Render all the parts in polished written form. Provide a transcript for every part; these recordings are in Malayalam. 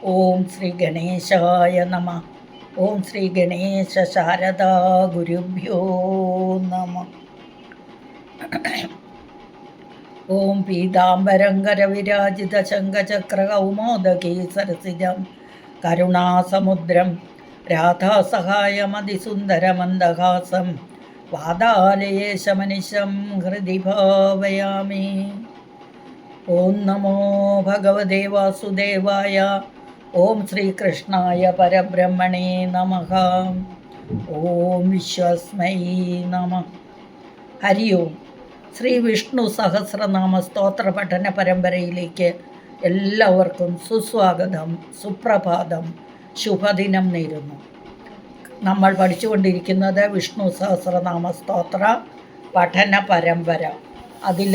ഓം ശ്രീ ഗണേശായ നമ. ഓം ശ്രീ ഗണേശ ശാരദാ ഗുരുഭ്യോ നമ. ഓം പീതാംബരങ്കരവിരാജിത ശംഖചക്രകൗമോദകീ സരസിജം കരുണാസമുദ്രം രാധാസഹായമതിസുന്ദരമന്ദഹാസം വാതാലയേശമനിശം ഹൃദി ഭാവയാമി. ഓം നമോ ഭഗവതേ വാസുദേവായ. ഓം ശ്രീകൃഷ്ണായ പരബ്രഹ്മണേ നമഃ. ഓം വിശ്വസ്മൈ നമഃ. ഹരി ഓം. ശ്രീ വിഷ്ണു സഹസ്രനാമ സ്തോത്ര പഠന പരമ്പരയിലേക്ക് എല്ലാവർക്കും സുസ്വാഗതം, സുപ്രഭാതം, ശുഭദിനം നേരുന്നു. നമ്മൾ പഠിച്ചുകൊണ്ടിരിക്കുന്നത് വിഷ്ണു സഹസ്രനാമ സ്തോത്ര പഠന പരമ്പര. അതിൽ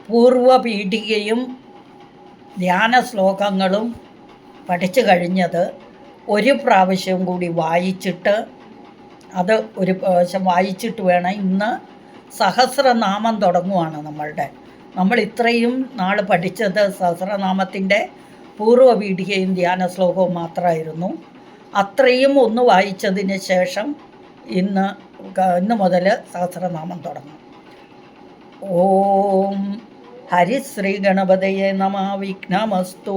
പൂർവപീഠികയും ധ്യാന ശ്ലോകങ്ങളും പഠിച്ചു കഴിഞ്ഞത് ഒരു പ്രാവശ്യം കൂടി വായിച്ചിട്ട് അത് ഒരു പ്രാവശ്യം വായിച്ചിട്ട് വേണം. ഇന്ന് സഹസ്രനാമം തുടങ്ങുവാണ് നമ്മൾ ഇത്രയും നാൾ പഠിച്ചത് സഹസ്രനാമത്തിൻ്റെ പൂർവപീഠികയും ധ്യാന ശ്ലോകവും മാത്രമായിരുന്നു. അത്രയും ഒന്ന് വായിച്ചതിന് ശേഷം ഇന്ന് മുതൽ സഹസ്രനാമം തുടങ്ങും. ഓം ഹരിശ്രീ ഗണപതയെ നമ. വിഘ്നമസ്തു.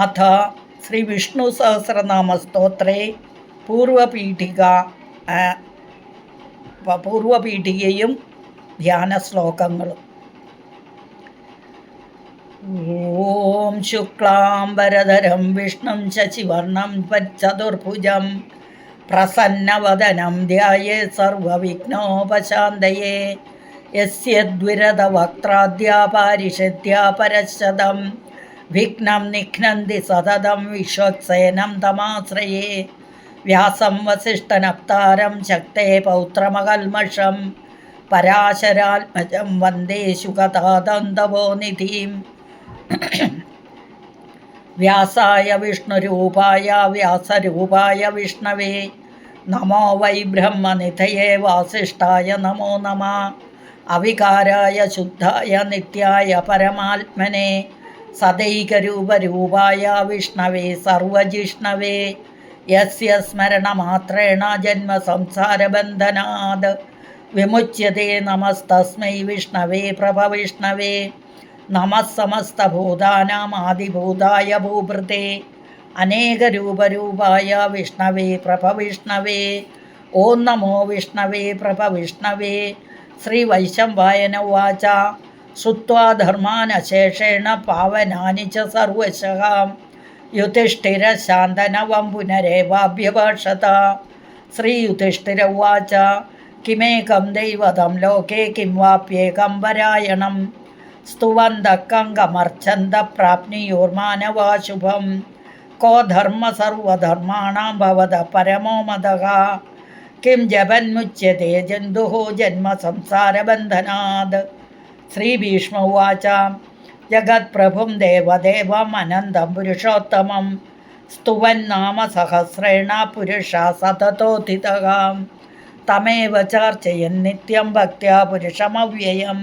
അഥ ശ്രീ വിഷ്ണു സഹസ്രനാമ സ്തോത്രേ പൂർവപീഠികയും ധ്യാന ശ്ലോകങ്ങളും. ഓം ശുക്ലാംബരധരം വിഷ്ണും ശശിവർണം ചതുർഭുജം പ്രസന്നവദനം ധ്യായേത് സർവവിഘ്നോപശാന്തയേ. യസ്യദ്വിരദവക്ത്രാദ്യാ പാരിഷദ്യാ പരശതം വിഘ്നം നിഘ്നന്തി സതതം വിശ്വക്സേനം തമാശ്രയേ. വ്യാസം വസിഷ്ഠനപ്താരം ശക്തേ പൗത്രമകൽമഷം പരാശരാത്മജം വന്ദേ ശുകതാതന്തവോനിധിം. വ്യാസായ വിഷ്ണുരൂപായ വ്യാസരൂപായ വിഷ്ണവേ നമോ വൈ ബ്രഹ്മനിധയേ വാസിഷ്ഠായ നമോ നമഃ. അവികാരായ ശുദ്ധായ നിത്യായ പരമാത്മനെ സദൈകരൂപരൂപായ വിഷ്ണവേ സർവജിഷ്ണവേ. യസ്യ സ്മരണമാത്രേണ ജന്മസംസാരബന്ധനാത് വിമുച്യതേ. നമസ്തസ്മൈ വിഷ്ണവേ പ്രഭവിഷ്ണവേ. നമഃ സമസ്തഭൂതാനാമാദിഭൂതായ ഭൂഭൃതേ അനേകരൂപരൂപായ വിഷ്ണവേ പ്രഭവിഷ്ണവേ. ഓം നമോ വിഷ്ണവേ പ്രഭവിഷ്ണവേ. ശ്രീ വൈശംപായന ഉവാച. ശ്രുത്വാ ധർമാനശേഷേണ പാവനാനി ച സർവശഃ യുധിഷ്ഠിര ശാന്തനവം പുനരേവാഭ്യഭാഷത. ശ്രീ യുധിഷ്ഠിര ഉവാച. കിമേകം ദൈവതം ലോകേ കിം വാപ്യേകം പരായണം സ്തുവന്തഃ കങ്കമർച്ഛന്തഃ പ്രാപ്നുയോർമാനവാ ശുഭം. കോ ധർമ്മ സർവധർമാണാം ഭവതഃ പരമോ മതഃ കിം ജപന്മുച്യതേ ജന്തുഃ ജന്മ സംസാരബന്ധനാത്. ശ്രീഭീഷ്മ ഉവാച. ജഗത്പ്രഭും ദേവദേവം അനന്തം പുരുഷോത്തമം സ്തുവന്നാമ സഹസ്രേണ പുരുഷാ സതതോത്ഥിതഃ. തമേവ ചാർച്ചയൻ നിത്യം ഭക്ത്യാ പുരുഷമവ്യയം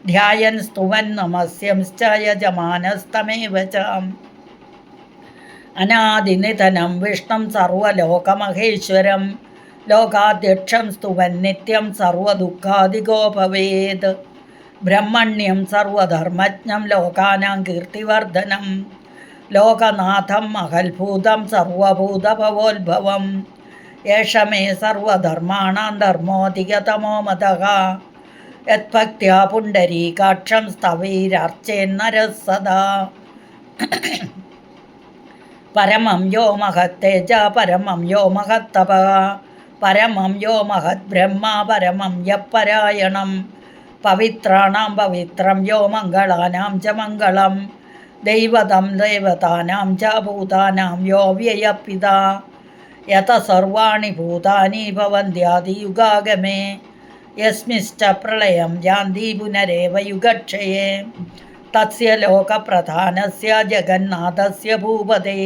ധ്യായൻ സ്തുവൻ നമസ്യംശ്ച യജമാനസ്തമേവ ച. അനാദിനിധനം വിഷ്ണും സർവലോകമഹേശ്വരം ലോകാധ്യക്ഷം സ്തുവൻ നിത്യം സർവദുഃഖാദികോ ഭവേത്. ബ്രഹ്മണ്യം സർവധർമ്മജ്ഞം ലോകാനാം കീർത്തിവർദ്ധനം ലോകനാഥം മഹൽഭൂതം സർവഭൂതഭവോത്ഭവം. യേഷ മേ സർവധർമാണാം ധർമ്മോധികതമോ മതഃ യദ്ഭക്ത്യാ പുണ്ഡരീകാക്ഷം സ്തവൈരർച്ചേന്നരഃ സദാ. പരമം യോ മഹത്തേജ പരമം യോ മഹത്തപഃ പരമം യോ മഹദ്ബ്രഹ്മ പരമം യഃപരായണം. പവിത്രാണാം പവിത്രം യോ മംഗളാനാം ച മംഗളം ദൈവതം ദേവതാനാം ച ഭൂതാനാം യോ വ്യയഃപിതാ. യത സർവാണി ഭൂതാനി ഭവന്ത്യാദിയുഗാഗമേ യസ്മിശ്ച പ്രളയം യാന്തി പുനരേവ യുഗക്ഷയേ. തസ്യ ലോകപ്രധാനസ്യ ജഗന്നാഥസ്യ ഭൂപതേ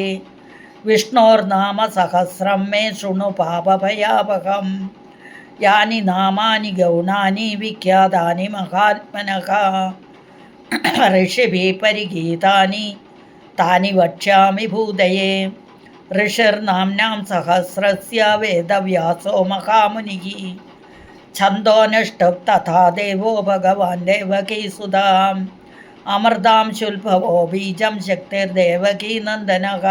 വിഷ്ണോർനാമ സഹസ്രം മേ ശൃണു പാപഭയാപകം. യാനി നാമാനി ഗൗണാനി വിഖ്യാതാനി മഹാത്മനഃ ഋഷിഭിः പരിഗീതാനി താനി വക്ഷ്യാമി ഭൂതയേ. ഋഷിർനാംനാം സഹസ്രസ്യ വേദവ്യാസോ മഹാമുനിः. ഛന്ദോനുഷ്ഠുഃ തഥാ ദേവോ ഭഗവാൻ ദേവകീസുതാം. അമൃതാം ശുൽഭവോ ബീജം ശക്തിർദേവകീനന്ദനഃ.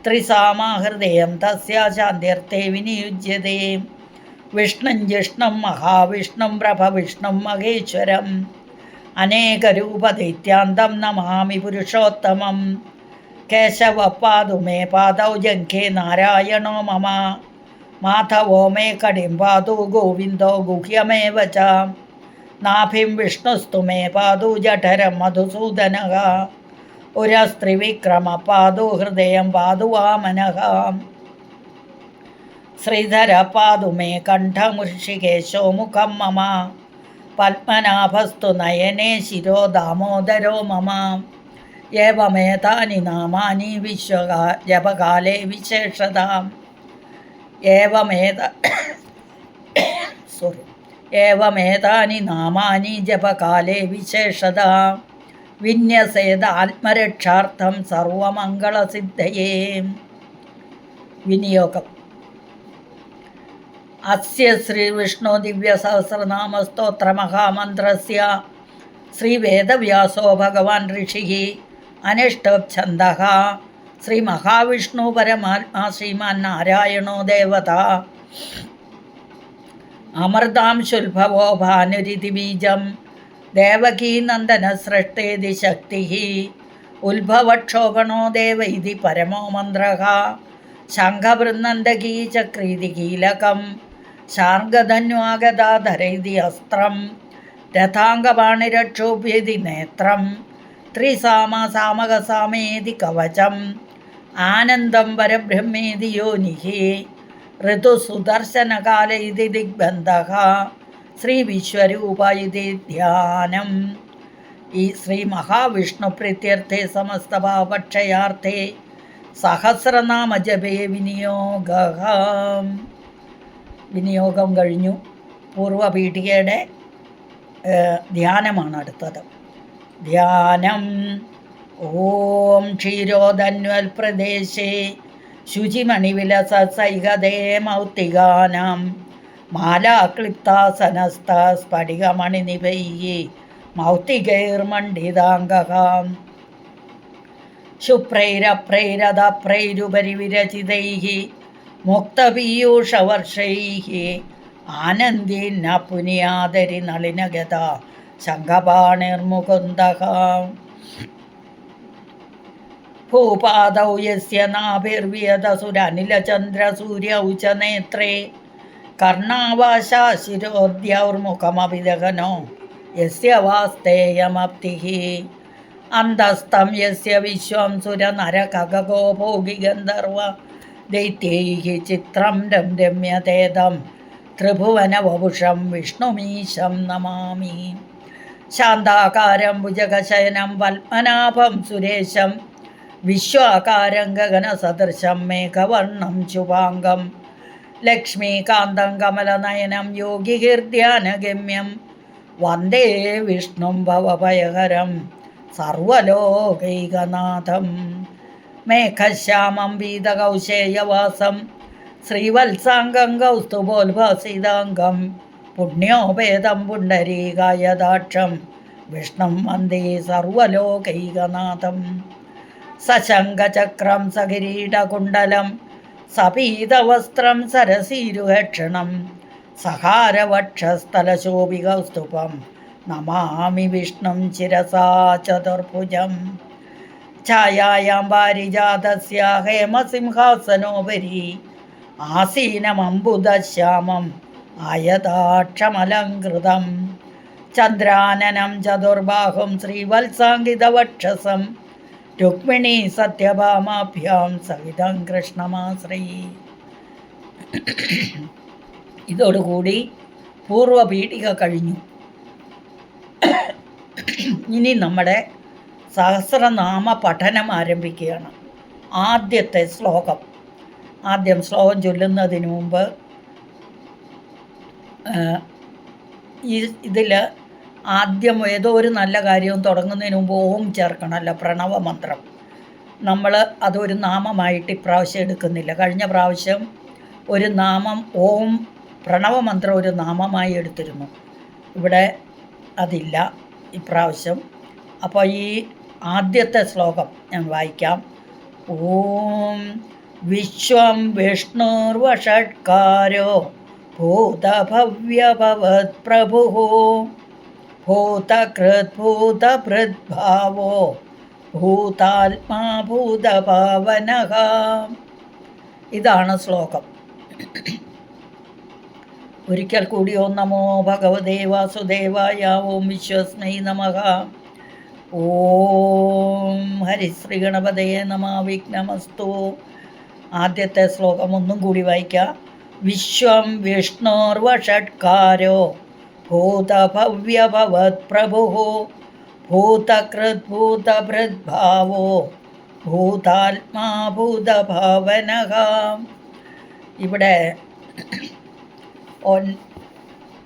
ത്രിസാമാഹൃദയം തസ്യ ശാന്ത്യർത്ഥേ വിനിയുജ്യതേ. വിഷ്ണും ജിഷ്ണും മഹാവിഷ്ണും പ്രഭവിഷ്ണും മഹേശ്വരം. അനേകരൂപദൈത്യാന്തം നമാമി പുരുഷോത്തമം. കേശവ പാതു മേ പാദൗ ജംഘേ നാരായണോ മമ. മാധവോ മേ കടിം പാതു ഗോവിന്ദോ ഗുഹ്യമേവ ച. നാഭിം വിഷ്ണുസ്തു മേ പാതു ജഠരം മധുസൂദനഃ. ഉരസ്ത്രിവിക്രമ പാതു ഹൃദയം പാതു വാമനഃ. ശ്രീധര പാതു മേ കണ്ഠം ഋഷികേശോ മുഖം മമ. പത്മനാഭസ്തു നയനേ ശിരോ ദാമോദരോ മമ. ഏവമേതാനി നാമാനി ജപകാലേ വിശേഷതാം. ഏവമേതാനി നാമാനി ജപകാലേ വിശേഷതാം. വിന്യസേത ആത്മരക്ഷാർത്ഥം സർവമംഗളസിദ്ധയേ. വിനിയോഗം. അസ്യ ശ്രീവിഷ്ണു ദിവ്യസഹസ്രനാമസ്തോത്രമഹാമന്ത്രസ്യ ശ്രീവേദവ്യാസോ ഭഗവാൻ ഋഷിः അനിഷ്ടഛന്ദഃ. ശ്രീമഹാവിഷ്ണു പരമാത്മാ ശ്രീമാൻ നാരായണോ ദേവത. അമൃതാം ശുൽഭവോ ഭാനുരിതി ബീജം ദേവകീനന്ദനസൃഷ്ടേതി ശക്തിः. ഉത്ഭവക്ഷോഭണോ ദേവ ഇതി പരമോ മന്ത്രഃ. ശംഖവൃന്ദകീ ചക്രീതി കീലകം. ശാർഗധന്വാഗദാധരൈതി അസ്ത്രം. രഥാംഗപാണിരക്ഷോഭ്യതി നേത്രം. ത്രിസാമസാമകസാമേതി കവചം. ആനന്ദം പരബ്രഹ്മേതി യോനിഃ. ഋതുസുദർശനകാല ഇതി ദിഗ്ബന്ധഃ. ശ്രീവിശ്വരൂപ ഇതി ധ്യാനം. ഈ ശ്രീ മഹാവിഷ്ണു പ്രീത്യർത്ഥേ സമസ്തഭാവക്ഷയാർത്ഥേ സഹസ്രനാമജപേ വിനിയോഗഃ. വിനിയോഗം കഴിഞ്ഞു. പൂർവപീഠികയുടെ ധ്യാനമാണ് അടുത്തത്. ധ്യാനം. ഓം ക്ഷീരോധന്വൽപ്രദേശേ ശുചിമണിവിലസൈകതേ മൗക്തികാനാം. മാലാക്ലിപ്താസനസ്ഥ സ്ഫടികമണിനിഭൈः മൗക്തികൈർമണ്ഡിതാംഗഃ. ശുഭ്രൈരപ്രൈരതപ്രൈരുപരി വിരചിതൈः മുക്തപീയൂഷവർഷൈः ആനന്ദീന്ന പുനിയാദരി നളിനഗത ശംഖപാണിർമുകുന്ദഃ. ഭൂപാദൗ യസ്യ നാഭിർവിയതസുരനിലചന്ദ്രസൂര്യൗ ച നേത്രേ കർണാവാശാശിരോദ്യൗർമുഖമപി ദഹനോ യസ്യ വാസ്തേയമപ്തിഃ. അന്തസ്തം യസ്യ വിശ്വം സുരനരഖഗോ ഭോഗിഗന്ധർവ ദൈത്യൈः ചിത്രം രമ്യതേദം ത്രിഭുവനവപുഷം വിഷ്ണുമീശം നമാമി. ശാന്താകാരം ഭുജഗശയനം പത്മനാഭം സുരേശം വിശ്വാകാരം ഗഗനസദൃശം മേഘവർണം ശുഭാംഗം ലക്ഷ്മീകാന്തം കമലനയനം യോഗിഹൃദ്യാനഗമ്യം വന്ദേ വിഷ്ണും ഭവഭയഹരം സർവലോകൈകനാഥം. മേഘശ്യാമം പീതകൗശേയവാസം ശ്രീവത്സാംഗം കൗസ്തുഭോത്ഭാസിതാംഗം പുണ്യോപേതം പുണ്ഡരീകായദാക്ഷം വിഷ്ണും വന്ദേ സർവലോകൈകനാഥം. സശങ്കചക്രം സകിരീടകുണ്ടലം സപീതവസ്ത്രം സരസീരുഹക്ഷണം സഹാരവക്ഷസ്ഥലശോഭികൗസ്തുഭം നമാമി വിഷ്ണും ശിരസാ ചതുർഭുജം. ഛായായാം പാരിജാതസ്യ ഹേമസിംഹാസനോപരി ആസീനമംബുദശ്യാമം ആയതാക്ഷമലങ്കൃതം ചന്ദ്രാനനം ചതുർബാഹും ശ്രീവത്സാങ്കിതവക്ഷസം രുക്മിണീ സത്യഭാമാഭ്യാം സഹിതം കൃഷ്ണമാശ്രയേ. ഇതോടുകൂടി പൂർവപീഠിക കഴിഞ്ഞു. ഇനി നമ്മുടെ സഹസ്രനാമ പഠനം ആരംഭിക്കുകയാണ്. ആദ്യത്തെ ശ്ലോകം. ആദ്യം ശ്ലോകം ചൊല്ലുന്നതിന് മുമ്പ് ഇതിൽ ആദ്യം ഏതോ ഒരു നല്ല കാര്യവും തുടങ്ങുന്നതിന് മുമ്പ് ഓം ചേർക്കണമല്ലോ, പ്രണവമന്ത്രം. നമ്മൾ അതൊരു നാമമായിട്ട് ഇപ്രാവശ്യം എടുക്കുന്നില്ല. കഴിഞ്ഞ പ്രാവശ്യം ഒരു നാമം ഓം പ്രണവമന്ത്രം ഒരു നാമമായി എടുത്തിരുന്നു. ഇവിടെ അതില്ല ഇപ്രാവശ്യം. അപ്പോൾ ഈ ആദ്യത്തെ ശ്ലോകം ഞാൻ വായിക്കാം. ഓം വിശ്വം വിഷ്ണുർവഷട്കാരോ ഭൂതഭവ്യഭവത് പ്രഭുഃ ഭൂതകൃദ്ഭൂതഭൃദ്ഭാവോ ഭൂതാത്മാ ഭൂതഭാവനഃ. ഇതാണ് ശ്ലോകം. ഒരിക്കൽ കൂടി ഓം നമോ ഭഗവതേ വാസുദേവായ. ഓം വിശ്വസ്മൈ നമഃ. ഓം ഹരിശ്രീ ഗണപതയെ നമഃ. വിഘ്നമസ്തു. ആദ്യത്തെ ശ്ലോകം ഒന്നും കൂടി വായിക്കാം. വിശ്വം വിഷ്ണുർവഷട്കാരോ ഭൂതഭവ്യഭവത് പ്രഭുഃ ഭൂതകൃദ്ഭൂതഭൃദ്ഭാവോ ഭൂതാത്മാ ഭൂതഭാവനഃ. ഇവിടെ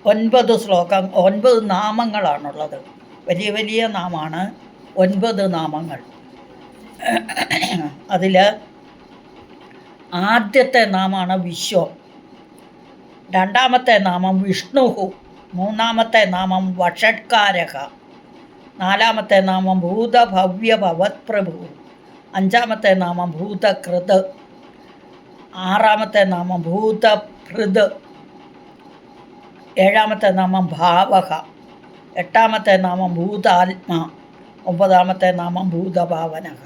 9 ശ്ലോകം, 9 നാമങ്ങളാണുള്ളത്. വലിയ വലിയ നാമമാണ്, 9 നാമങ്ങൾ. അതിൽ ആദ്യത്തെ നാമമാണ് വിശ്വം, രണ്ടാമത്തെ നാമം വിഷ്ണുഹു, മൂന്നാമത്തെ നാമം വഷട്കാരഃ, നാലാമത്തെ നാമം ഭൂതഭവ്യഭവത് പ്രഭു, അഞ്ചാമത്തെ നാമം ഭൂതകൃത്, ആറാമത്തെ നാമം ഭൂതഭൃത്, ഏഴാമത്തെ നാമം ഭാവഃ, എട്ടാമത്തെ നാമം ഭൂതാത്മാ, ഒമ്പതാമത്തെ നാമം ഭൂതഭാവനഃ.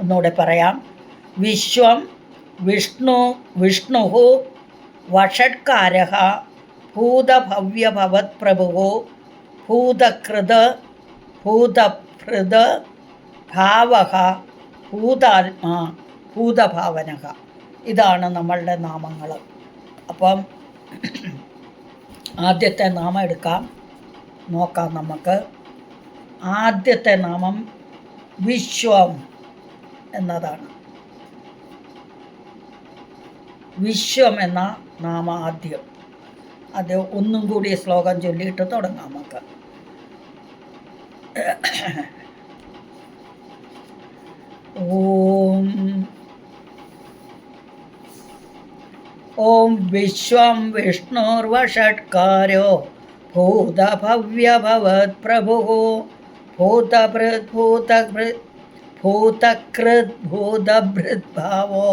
ഒന്നുകൂടെ പറയാം. വിശ്വം വിഷ്ണുഹു വഷട്കാരഃ ഭൂതഭവ്യഭവത് പ്രഭുഃ ഭൂതകൃത് ഭൂതഭൃത് ഭാവഃ ഭൂതാത്മാ ഭൂതഭാവനഃ. ഇതാണ് നമ്മളുടെ നാമങ്ങൾ. അപ്പം ആദ്യത്തെ നാമം എടുക്കാം, നോക്കാം നമുക്ക്. ആദ്യത്തെ നാമം വിശ്വം എന്നതാണ്. വിശ്വം എന്ന നാമം ആദ്യം. അത് ഒന്നും കൂടി ശ്ലോകം ചൊല്ലിയിട്ട് തുടങ്ങാം നമുക്ക്. ഓം ഓം വിശ്വം വിഷ്ണുർവഷട്കാരോ ഭൂതഭവ്യഭവത് പ്രഭുഃ ഭൂതകൃദ്ഭൂതഭൃദ്ഭാവോ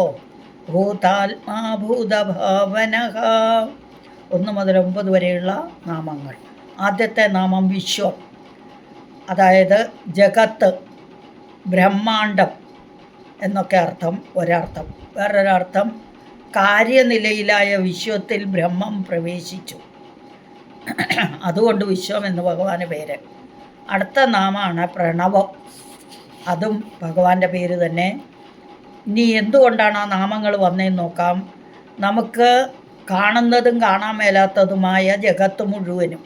ഭൂതാത്മാ ഭൂതഭാവനഃ. 1 മുതൽ 9 വരെയുള്ള നാമങ്ങൾ. ആദ്യത്തെ നാമം വിശ്വം, അതായത് ജഗത്ത്, ബ്രഹ്മാണ്ടം എന്നൊക്കെ അർത്ഥം ഒരർത്ഥം. വേറൊരർത്ഥം കാര്യനിലയിലായ വിശ്വത്തിൽ ബ്രഹ്മം പ്രവേശിച്ചു, അതുകൊണ്ട് വിശ്വം എന്ന് ഭഗവാന്റെ പേര്. അടുത്ത നാമമാണ് പ്രണവം, അതും ഭഗവാന്റെ പേര് തന്നെ. ഇനി എന്തുകൊണ്ടാണ് ആ നാമങ്ങൾ വന്നതെന്ന് നോക്കാം. നമുക്ക് കാണുന്നതും കാണാൻ മേലാത്തതുമായ ജഗത്ത് മുഴുവനും,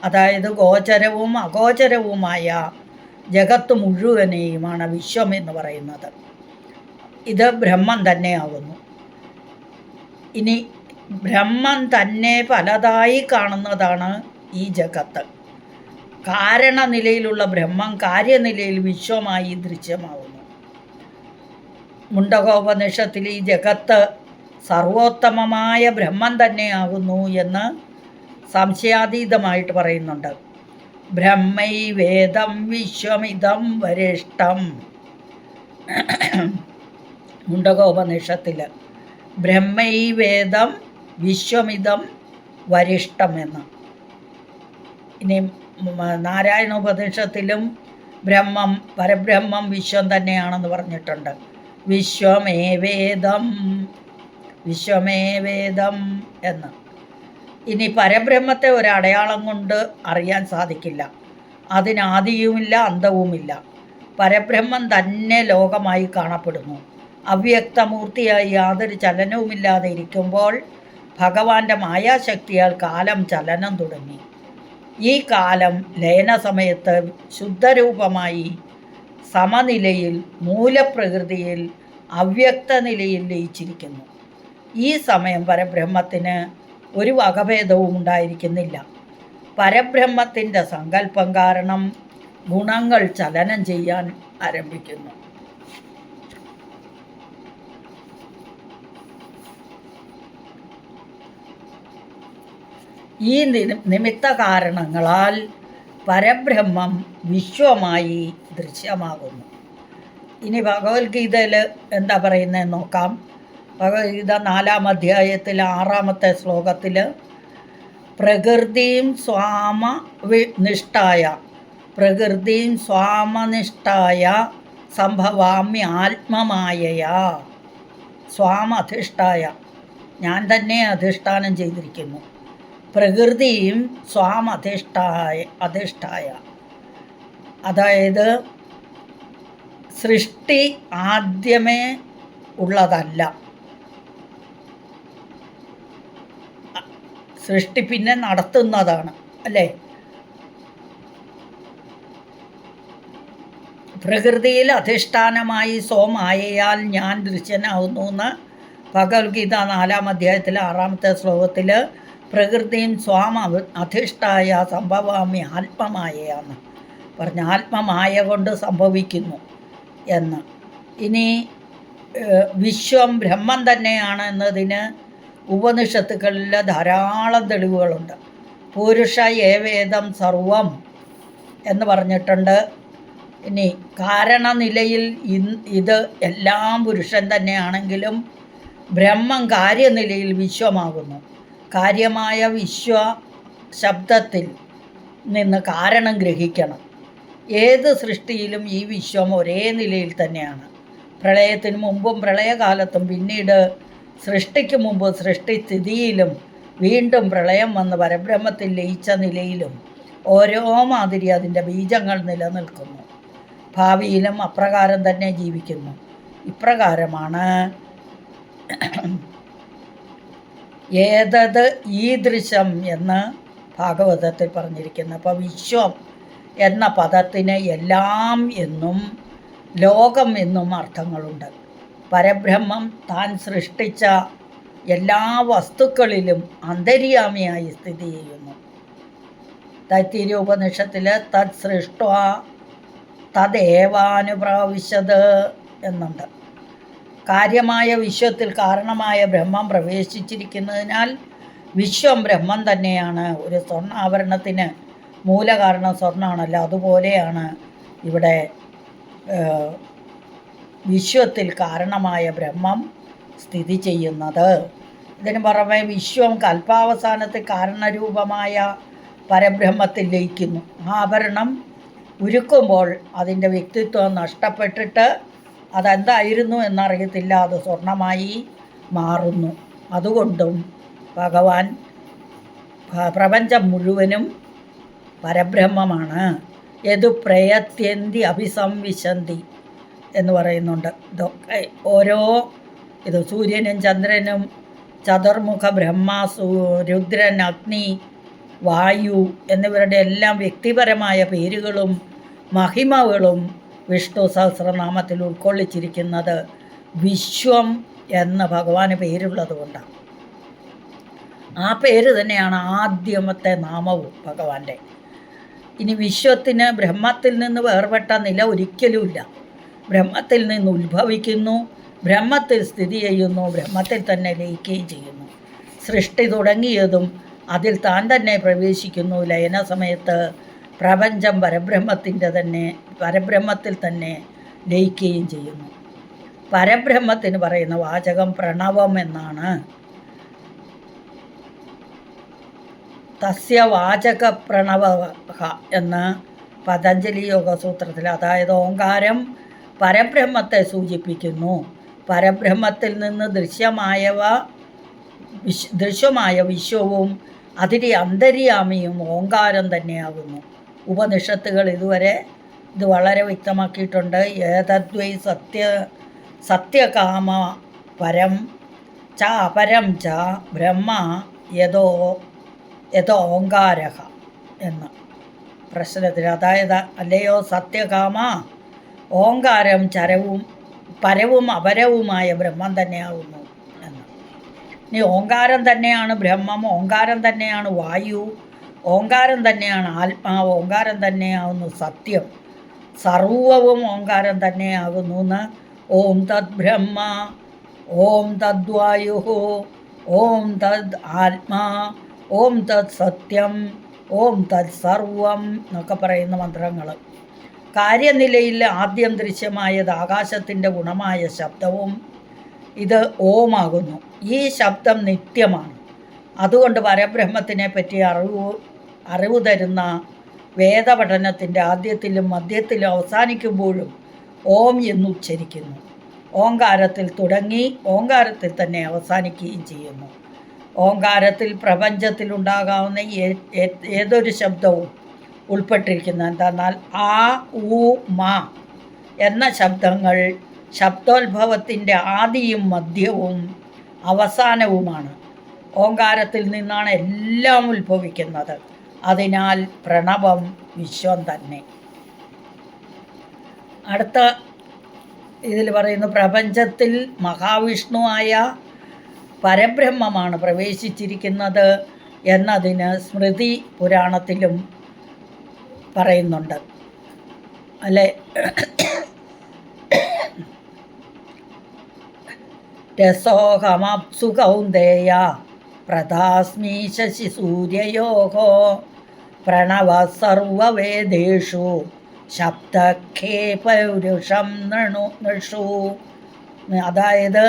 അതായത് ഗോചരവും അഗോചരവുമായ ജഗത്ത് മുഴുവനെയുമാണ് വിശ്വം എന്ന് പറയുന്നത്. ഇത് ബ്രഹ്മം തന്നെയാകുന്നു. ഇനി ബ്രഹ്മം തന്നെ പലതായി കാണുന്നതാണ് ഈ ജഗത്ത്. കാരണനിലയിലുള്ള ബ്രഹ്മം കാര്യനിലയിൽ വിശ്വമായി ദൃശ്യമാവുന്നു. മുണ്ടകോപനിഷത്തിൽ ഈ ജഗത്ത് സർവോത്തമമായ ബ്രഹ്മം തന്നെയാകുന്നു എന്ന് സംശയാതീതമായിട്ട് പറയുന്നുണ്ട്. ബ്രഹ്മൈവേദം വിശ്വമിദം വരിഷ്ടം. മുണ്ടകോപനിഷത്തിൽ ബ്രഹ്മൈവേദം വിശ്വമിദം വരിഷ്ടം എന്ന്. ഇനി നാരായണോപനിഷത്തിലും ബ്രഹ്മം പരബ്രഹ്മം വിശ്വം തന്നെയാണെന്ന് പറഞ്ഞിട്ടുണ്ട്. വിശ്വമേവേദം എന്ന്. ഇനി പരബ്രഹ്മത്തെ ഒരടയാളം കൊണ്ട് അറിയാൻ സാധിക്കില്ല. അതിനാദിയുമില്ല അന്തവുമില്ല. പരബ്രഹ്മം തന്നെ ലോകമായി കാണപ്പെടുന്നു. അവ്യക്തമൂർത്തിയായി യാതൊരു ചലനവുമില്ലാതെ ഇരിക്കുമ്പോൾ ഭഗവാന്റെ മായാശക്തിയാൽ കാലം ചലനം തുടങ്ങി. ഈ കാലം ലയന സമയത്ത് ശുദ്ധരൂപമായി സമനിലയിൽ മൂലപ്രകൃതിയിൽ അവ്യക്ത നിലയിൽ ലയിച്ചിരിക്കുന്നു. ഈ സമയം പരബ്രഹ്മത്തിന് ഒരു വകഭേദവും ഉണ്ടായിരിക്കുന്നില്ല. പരബ്രഹ്മത്തിൻ്റെ സങ്കല്പം കാരണം ഗുണങ്ങൾ ചലനം ചെയ്യാൻ ആരംഭിക്കുന്നു. ഈ നിമിത്ത കാരണങ്ങളാൽ പരബ്രഹ്മം വിശ്വമായി ദൃശ്യമാകുന്നു. ഇനി ഭഗവത്ഗീതയിൽ എന്താ പറയുന്നതെന്ന് നോക്കാം. ഭഗവത്ഗീത 4-ാം അധ്യായത്തിൽ 6-ാമത്തെ ശ്ലോകത്തിൽ പ്രകൃതിം സ്വാമനിഷ്ഠായ സംഭവാമി ആത്മമായയാ. സ്വാമധിഷ്ഠായ, ഞാൻ തന്നെ അധിഷ്ഠാനം ചെയ്തിരിക്കുന്നു. പ്രകൃതിയും അധിഷ്ഠായ, അതായത് സൃഷ്ടി ആദ്യമേ ഉള്ളതല്ല, സൃഷ്ടി പിന്നെ നടത്തുന്നതാണ്, അല്ലേ? പ്രകൃതിയിൽ അധിഷ്ഠാനമായി സ്വമായയാൽ ഞാൻ ദൃശ്യനാകുന്നു എന്ന് ഭഗവത്ഗീത 4-ാം അധ്യായത്തിൽ 6-ാമത്തെ ശ്ലോകത്തിൽ പ്രകൃതിയും അധിഷ്ഠായ സംഭവാമി ആത്മമായയാന്ന് പറഞ്ഞ ആത്മമായ കൊണ്ട് സംഭവിക്കുന്നു എന്ന്. ഇനി വിശ്വം ബ്രഹ്മം തന്നെയാണ് എന്നതിന് ഉപനിഷത്തുകളിൽ ധാരാളം തെളിവുകളുണ്ട്. പുരുഷ ഏവേദം സർവം എന്ന് പറഞ്ഞിട്ടുണ്ട്. ഇനി കാരണനിലയിൽ ഇത് എല്ലാം പുരുഷൻ തന്നെയാണെങ്കിലും ബ്രഹ്മം കാര്യനിലയിൽ വിശ്വമാകുന്നു. കാര്യമായ വിശ്വ ശബ്ദത്തിൽ നിന്ന് കാരണം ഗ്രഹിക്കണം. ഏത് സൃഷ്ടിയിലും ഈ വിശ്വം ഒരേ നിലയിൽ തന്നെയാണ്. പ്രളയത്തിന് മുമ്പും പ്രളയകാലത്തും പിന്നീട് സൃഷ്ടിക്ക് മുമ്പ് സൃഷ്ടിസ്ഥിതിയിലും വീണ്ടും പ്രളയം വന്ന് പരബ്രഹ്മത്തിൽ ലയിച്ച നിലയിലും ഓരോ മാതിരി അതിൻ്റെ ബീജങ്ങൾ നിലനിൽക്കുന്നു. ഭാവിയിലും അപ്രകാരം തന്നെ ജീവിക്കുന്നു. ഇപ്രകാരമാണ് ഏതത് ഈദൃശം എന്ന് ഭാഗവതത്തിൽ പറഞ്ഞിരിക്കുന്നത്. അപ്പോൾ വിശ്വം എന്ന പദത്തിന് എല്ലാം എന്നും ലോകം എന്നും അർത്ഥങ്ങളുണ്ട്. പരബ്രഹ്മം താൻ സൃഷ്ടിച്ച എല്ലാ വസ്തുക്കളിലും അന്തര്യാമിയായി സ്ഥിതി ചെയ്യുന്നു. തൈത്തിരീയ ഉപനിഷത്തിൽ തത് സൃഷ്ട്വാ തദേവാനുപ്രാവശ്യത് എന്നുണ്ട്. കാര്യമായ വിശ്വത്തിൽ കാരണമായ ബ്രഹ്മം പ്രവേശിച്ചിരിക്കുന്നതിനാൽ വിശ്വം ബ്രഹ്മം തന്നെയാണ്. ഒരു സ്വർണ്ണാഭരണത്തിന് മൂലകാരണം സ്വർണ്ണമാണല്ലോ, അതുപോലെയാണ് ഇവിടെ വിശ്വത്തിൽ കാരണമായ ബ്രഹ്മം സ്ഥിതി ചെയ്യുന്നത്. ഇതിന് പുറമെ വിശ്വം കൽപ്പാവസാനത്തിൽ കാരണരൂപമായ പരബ്രഹ്മത്തിൽ ലയിക്കുന്നു. ആഭരണം ഉരുക്കുമ്പോൾ അതിൻ്റെ വ്യക്തിത്വം നഷ്ടപ്പെട്ടിട്ട് അതെന്തായിരുന്നു എന്നറിയത്തില്ല, അത് സ്വർണമായി മാറുന്നു. അതുകൊണ്ടും ഭഗവാൻ പ്രപഞ്ചം മുഴുവനും പരബ്രഹ്മമാണ്. യതു പ്രയത്യന്തി അഭിസംവിശന്തി എന്ന് പറയുന്നുണ്ട്. ഇതൊക്കെ ഓരോ ഇത് സൂര്യനും ചന്ദ്രനും ചതുർമുഖ ബ്രഹ്മ, രുദ്രൻ, അഗ്നി, വായു എന്നിവരുടെ എല്ലാം വ്യക്തിപരമായ പേരുകളും മഹിമകളും വിഷ്ണു സഹസ്രനാമത്തിൽ ഉൾക്കൊള്ളിച്ചിരിക്കുന്നത് വിശ്വം എന്ന ഭഗവാന് പേരുള്ളത് കൊണ്ടാണ്. ആ പേര് തന്നെയാണ് ആദ്യമത്തെ നാമവും ഭഗവാന്റെ. ഇനി വിശ്വത്തിന് ബ്രഹ്മത്തിൽ നിന്ന് വേർപെട്ട നില ഒരിക്കലുമില്ല. ബ്രഹ്മത്തിൽ നിന്ന് ഉത്ഭവിക്കുന്നു, ബ്രഹ്മത്തിൽ സ്ഥിതി ചെയ്യുന്നു, ബ്രഹ്മത്തിൽ തന്നെ ലയിക്കുകയും ചെയ്യുന്നു. സൃഷ്ടി തുടങ്ങിയതും അതിൽ താൻ തന്നെ പ്രവേശിക്കുന്നു. ലയന സമയത്ത് പ്രപഞ്ചം പരബ്രഹ്മത്തിൽ തന്നെ ലയിക്കുകയും ചെയ്യുന്നു. പരബ്രഹ്മത്തിന് പറയുന്ന വാചകം പ്രണവം എന്നാണ്. തസ്യ വാചക പ്രണവ എന്ന് പതഞ്ജലി യോഗസൂത്രത്തിൽ, അതായത് ഓങ്കാരം പരബ്രഹ്മത്തെ സൂചിപ്പിക്കുന്നു. പരബ്രഹ്മത്തിൽ നിന്ന് ദൃശ്യമായ വിശ്വവും അതിൻ്റെ അന്തര്യാമിയും ഓങ്കാരം തന്നെയാകുന്നു. ഉപനിഷത്തുകൾ ഇത് വളരെ വ്യക്തമാക്കിയിട്ടുണ്ട്. ഏതദ്വൈ സത്യകാമ പരം ച അപരം ച ബ്രഹ്മ യഥോ ഓങ്കാരഃ എന്ന പ്രശ്നത്തിൽ, അതായത് അല്ലയോ സത്യകാമ, ഓങ്കാരം പരവും അപരവുമായ ബ്രഹ്മം തന്നെയാകുന്നു എന്ന്. ഇനി ഓങ്കാരം തന്നെയാണ് ബ്രഹ്മം, ഓങ്കാരം തന്നെയാണ് വായു, ഓങ്കാരം തന്നെയാണ് ആത്മാവ്, ഓങ്കാരം തന്നെയാകുന്നു സത്യം, സർവവും ഓങ്കാരം തന്നെയാകുന്നു എന്ന് ഓം തദ് ബ്രഹ്മ, ഓം തദ്വായു, ഓം തദ് ആത്മാ, ഓം തത് സത്യം, ഓം തത് സർവം എന്നൊക്കെ പറയുന്ന മന്ത്രങ്ങൾ. കാര്യനിലയിൽ ആദ്യം ദൃശ്യമായത് ആകാശത്തിൻ്റെ ഗുണമായ ശബ്ദവും ഇത് ഓമാകുന്നു. ഈ ശബ്ദം നിത്യമാണ്. അതുകൊണ്ട് പരബ്രഹ്മത്തിനെ പറ്റി അറിവ് തരുന്ന വേദപഠനത്തിൻ്റെ ആദ്യത്തിലും മധ്യത്തിലും അവസാനിക്കുമ്പോഴും ഓം എന്നുച്ചരിക്കുന്നു. ഓങ്കാരത്തിൽ തുടങ്ങി ഓങ്കാരത്തിൽ തന്നെ അവസാനിക്കുകയും ചെയ്യുന്നു. ഓങ്കാരത്തിൽ പ്രപഞ്ചത്തിലുണ്ടാകാവുന്ന ഏതൊരു ശബ്ദവും ഉൾപ്പെട്ടിരിക്കുന്നു. എന്തെന്നാൽ ആ, ഊ, മാ എന്ന ശബ്ദങ്ങൾ ശബ്ദോത്ഭവത്തിൻ്റെ ആദിയും മധ്യവും അവസാനവുമാണ്. ഓങ്കാരത്തിൽ നിന്നാണ് എല്ലാം ഉത്ഭവിക്കുന്നത്. അതിനാൽ പ്രണവം വിശ്വം തന്നെ. അടുത്ത ഇതിൽ പറയുന്നു, പ്രപഞ്ചത്തിൽ മഹാവിഷ്ണുവായ പരബ്രഹ്മമാണ് പ്രവേശിച്ചിരിക്കുന്നത് എന്നതിന് സ്മൃതി പുരാണത്തിലും പറയുന്നുണ്ട് അല്ലേ. രസോഹമപ്സു കൗന്ദേയ പ്രദാസ്മി ശശി സൂര്യയോഹോ പ്രണവ സർവവേദേഷു ശബ്ദഖേ പൗരുഷം നൃഷു. അതായത്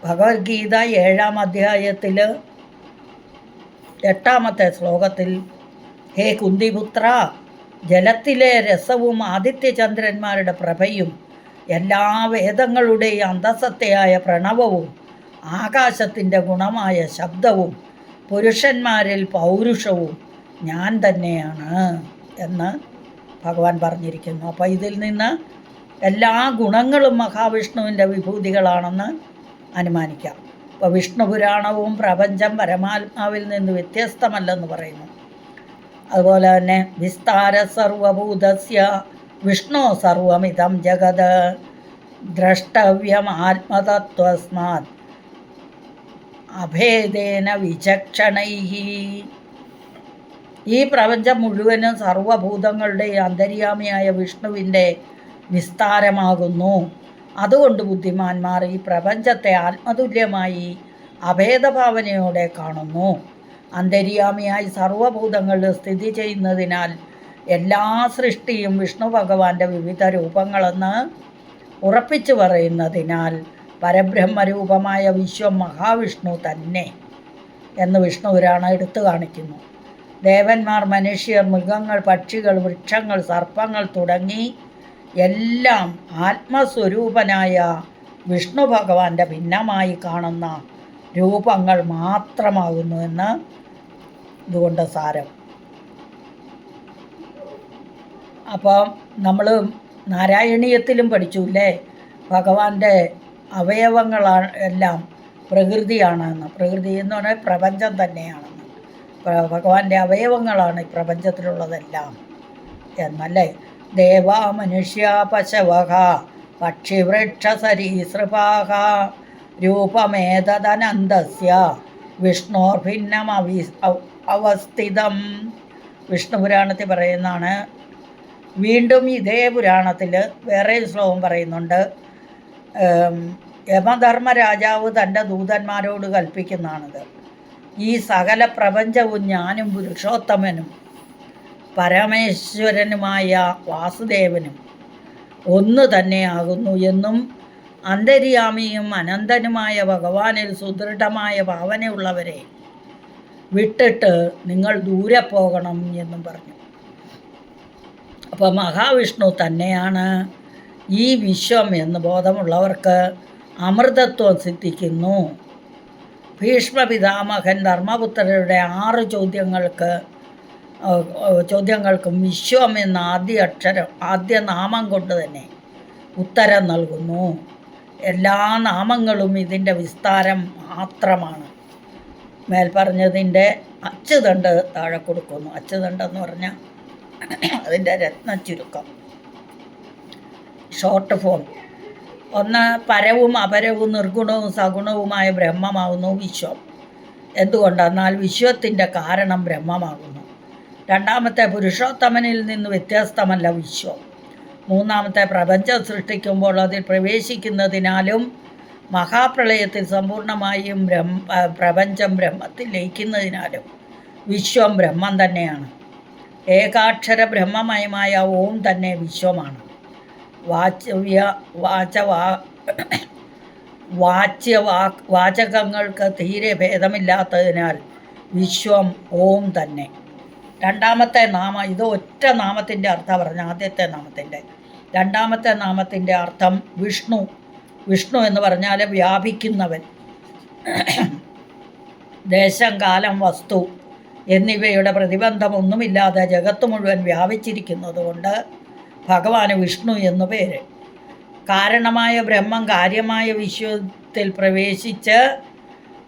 ഭഗവത്ഗീത 7-ാം അധ്യായത്തിൽ 8-ാമത്തെ ശ്ലോകത്തിൽ, ഹേ കുന്തിപുത്ര, ജലത്തിലെ രസവും ആദിത്യചന്ദ്രന്മാരുടെ പ്രഭയും എല്ലാ വേദങ്ങളുടെയും അന്തസത്തയായ പ്രണവവും ആകാശത്തിൻ്റെ ഗുണമായ ശബ്ദവും പുരുഷന്മാരിൽ പൗരുഷവും ഞാൻ തന്നെയാണ് എന്ന് ഭഗവാൻ പറഞ്ഞിരിക്കുന്നു. അപ്പോൾ ഇതിൽ നിന്ന് എല്ലാ ഗുണങ്ങളും മഹാവിഷ്ണുവിൻ്റെ വിഭൂതികളാണെന്ന് അനുമാനിക്കാം. അപ്പോൾ വിഷ്ണു പുരാണവും പ്രപഞ്ചം പരമാത്മാവിൽ നിന്ന് വ്യത്യസ്തമല്ലെന്ന് പറയുന്നു. അതുപോലെ തന്നെ വിസ്താര സർവഭൂതസ്യ വിഷ്ണു സർവമിതം ജഗത് ദ്രഷ്ടവ്യം ആത്മതത്വസ്മാത് അഭേദേന വിചക്ഷണൈഹി. ഈ പ്രപഞ്ചം മുഴുവനും സർവഭൂതങ്ങളുടെയും അന്തര്യാമിയായ വിഷ്ണുവിൻ്റെ വിസ്താരമാകുന്നു. അതുകൊണ്ട് ബുദ്ധിമാന്മാർ ഈ പ്രപഞ്ചത്തെ ആത്മതുല്യമായി അഭേദഭാവനയോടെ കാണുന്നു. അന്തര്യാമിയായി സർവഭൂതങ്ങളിൽ സ്ഥിതി ചെയ്യുന്നതിനാൽ എല്ലാ സൃഷ്ടിയും വിഷ്ണു ഭഗവാന്റെ വിവിധ രൂപങ്ങളെന്ന് ഉറപ്പിച്ചു പറയുന്നതിനാൽ പരബ്രഹ്മരൂപമായ വിശ്വം മഹാവിഷ്ണു തന്നെ എന്ന് വിഷ്ണു പുരാണം എടുത്തു കാണിക്കുന്നു. ദേവന്മാർ, മനുഷ്യർ, മൃഗങ്ങൾ, പക്ഷികൾ, വൃക്ഷങ്ങൾ, സർപ്പങ്ങൾ തുടങ്ങി എല്ലാം ആത്മസ്വരൂപനായ വിഷ്ണു ഭഗവാന്റെ ഭിന്നമായി കാണുന്ന രൂപങ്ങൾ മാത്രമാകുന്നു എന്ന് ഇതുകൊണ്ട് സാരം. അപ്പം നമ്മൾ നാരായണീയത്തിലും പഠിച്ചുല്ലേ, ഭഗവാന്റെ അവയവങ്ങളാണ് എല്ലാം പ്രകൃതിയാണെന്ന്. പ്രകൃതി എന്ന് പറഞ്ഞാൽ പ്രപഞ്ചം തന്നെയാണെന്ന്. ഭഗവാന്റെ അവയവങ്ങളാണ് ഈ പ്രപഞ്ചത്തിലുള്ളതെല്ലാം എന്നല്ലേ. ദേവാ മനുഷ്യ പശവഹ പക്ഷിവൃക്ഷ സരീസൃപാഹ രൂപമേതദനന്തസ്യ വിഷ്ണോർഭിന്നം അവസ്ഥിതം. വിഷ്ണു പുരാണത്തിൽ പറയുന്നതാണ്. വീണ്ടും ഇതേ പുരാണത്തിൽ വേറെ ശ്ലോകം പറയുന്നുണ്ട്. യമധർമ്മ രാജാവ് തൻ്റെ ദൂതന്മാരോട് കൽപ്പിക്കുന്നതാണിത്. ഈ സകല പ്രപഞ്ചവും ഞാനും പുരുഷോത്തമനും പരമേശ്വരനുമായ വാസുദേവനും ഒന്ന് തന്നെയാകുന്നു എന്നും അന്തര്യാമിയും അനന്തനുമായ ഭഗവാനിൽ സുദൃഢമായ ഭാവനയുള്ളവരെ വിട്ടിട്ട് നിങ്ങൾ ദൂരെ പോകണം എന്നും പറഞ്ഞു. അപ്പോൾ മഹാവിഷ്ണു തന്നെയാണ് ഈ വിശ്വം എന്ന് ബോധമുള്ളവർക്ക് അമൃതത്വം സിദ്ധിക്കുന്നു. ഭീഷ്മപിതാമഹൻ ധർമ്മപുത്രരുടെ 6 ചോദ്യങ്ങൾക്കും വിശ്വം എന്ന ആദ്യ നാമം കൊണ്ട് തന്നെ ഉത്തരം നൽകുന്നു. എല്ലാ നാമങ്ങളും ഇതിൻ്റെ വിസ്താരം മാത്രമാണ്. മേൽപ്പറഞ്ഞതിൻ്റെ അച്ചുതണ്ട് താഴെ കൊടുക്കുന്നു. അച്ചുതണ്ടെന്ന് പറഞ്ഞാൽ അതിൻ്റെ രത്നച്ചുരുക്കം, ഷോർട്ട് ഫോം. ഒന്ന്, പരവും അപരവും നിർഗുണവും സഗുണവുമായ ബ്രഹ്മമാകുന്നു വിശ്വം. എന്തുകൊണ്ടെന്നാൽ വിശ്വത്തിൻ്റെ കാരണം ബ്രഹ്മമാകുന്നു. രണ്ടാമത്തെ പുരുഷോത്തമനിൽ നിന്ന് വ്യത്യസ്തമല്ല വിശ്വം. മൂന്നാമത്തെ പ്രപഞ്ചം സൃഷ്ടിക്കുമ്പോൾ അതിൽ പ്രവേശിക്കുന്നതിനാലും മഹാപ്രളയത്തിൽ സമ്പൂർണമായും പ്രപഞ്ചം ബ്രഹ്മത്തിൽ ലയിക്കുന്നതിനാലും വിശ്വം ബ്രഹ്മം തന്നെയാണ്. ഏകാക്ഷര ബ്രഹ്മമയമായ ഓം തന്നെ വിശ്വമാണ്. വാചകങ്ങൾക്ക് തീരെ ഭേദമില്ലാത്തതിനാൽ വിശ്വം ഓം തന്നെ. രണ്ടാമത്തെ നാമം, ഇത് ഒറ്റ നാമത്തിൻ്റെ അർത്ഥം പറഞ്ഞ ആദ്യത്തെ നാമത്തിൻ്റെ. രണ്ടാമത്തെ നാമത്തിൻ്റെ അർത്ഥം വിഷ്ണു. വിഷ്ണു എന്ന് പറഞ്ഞാൽ വ്യാപിക്കുന്നവൻ. ദേശം, കാലം, വസ്തു എന്നിവയുടെ പ്രതിബന്ധമൊന്നുമില്ലാതെ ജഗത്ത് മുഴുവൻ വ്യാപിച്ചിരിക്കുന്നത് കൊണ്ട് ഭഗവാന് വിഷ്ണു എന്നു പേര്. കാരണമായ ബ്രഹ്മം കാര്യമായ വിശ്വത്തിൽ പ്രവേശിച്ച്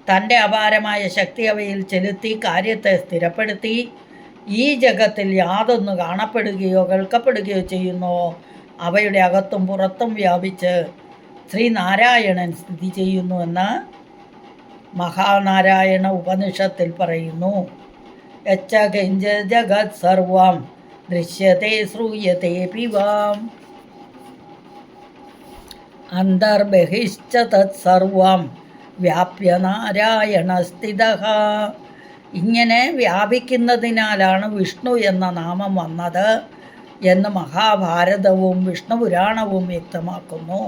തൻ്റെ അപാരമായ ശക്തി അവയിൽ ചെലുത്തി കാര്യത്തെ സ്ഥിരപ്പെടുത്തി ഈ ജഗത്തിൽ യാതൊന്ന് കാണപ്പെടുകയോ കേൾക്കപ്പെടുകയോ ചെയ്യുന്നോ അവയുടെ അകത്തും പുറത്തും വ്യാപിച്ച് ശ്രീനാരായണൻ സ്ഥിതി ചെയ്യുന്നുവെന്ന് മഹാനാരായണ ഉപനിഷത്തിൽ പറയുന്നു. യച്ച കിഞ്ച ജഗത് സർവം ദൃശ്യത്തെ ശ്രൂയത്തെ പിവാം അന്തർബഹിശ്ച തത്സർവം വ്യാപ്യ നാരായണ സ്ഥിതഃ. ഇങ്ങനെ വ്യാപിക്കുന്നതിനാലാണ് വിഷ്ണു എന്ന നാമം വന്നത് എന്ന് മഹാഭാരതവും വിഷ്ണുപുരാണവും വ്യക്തമാക്കുന്നു.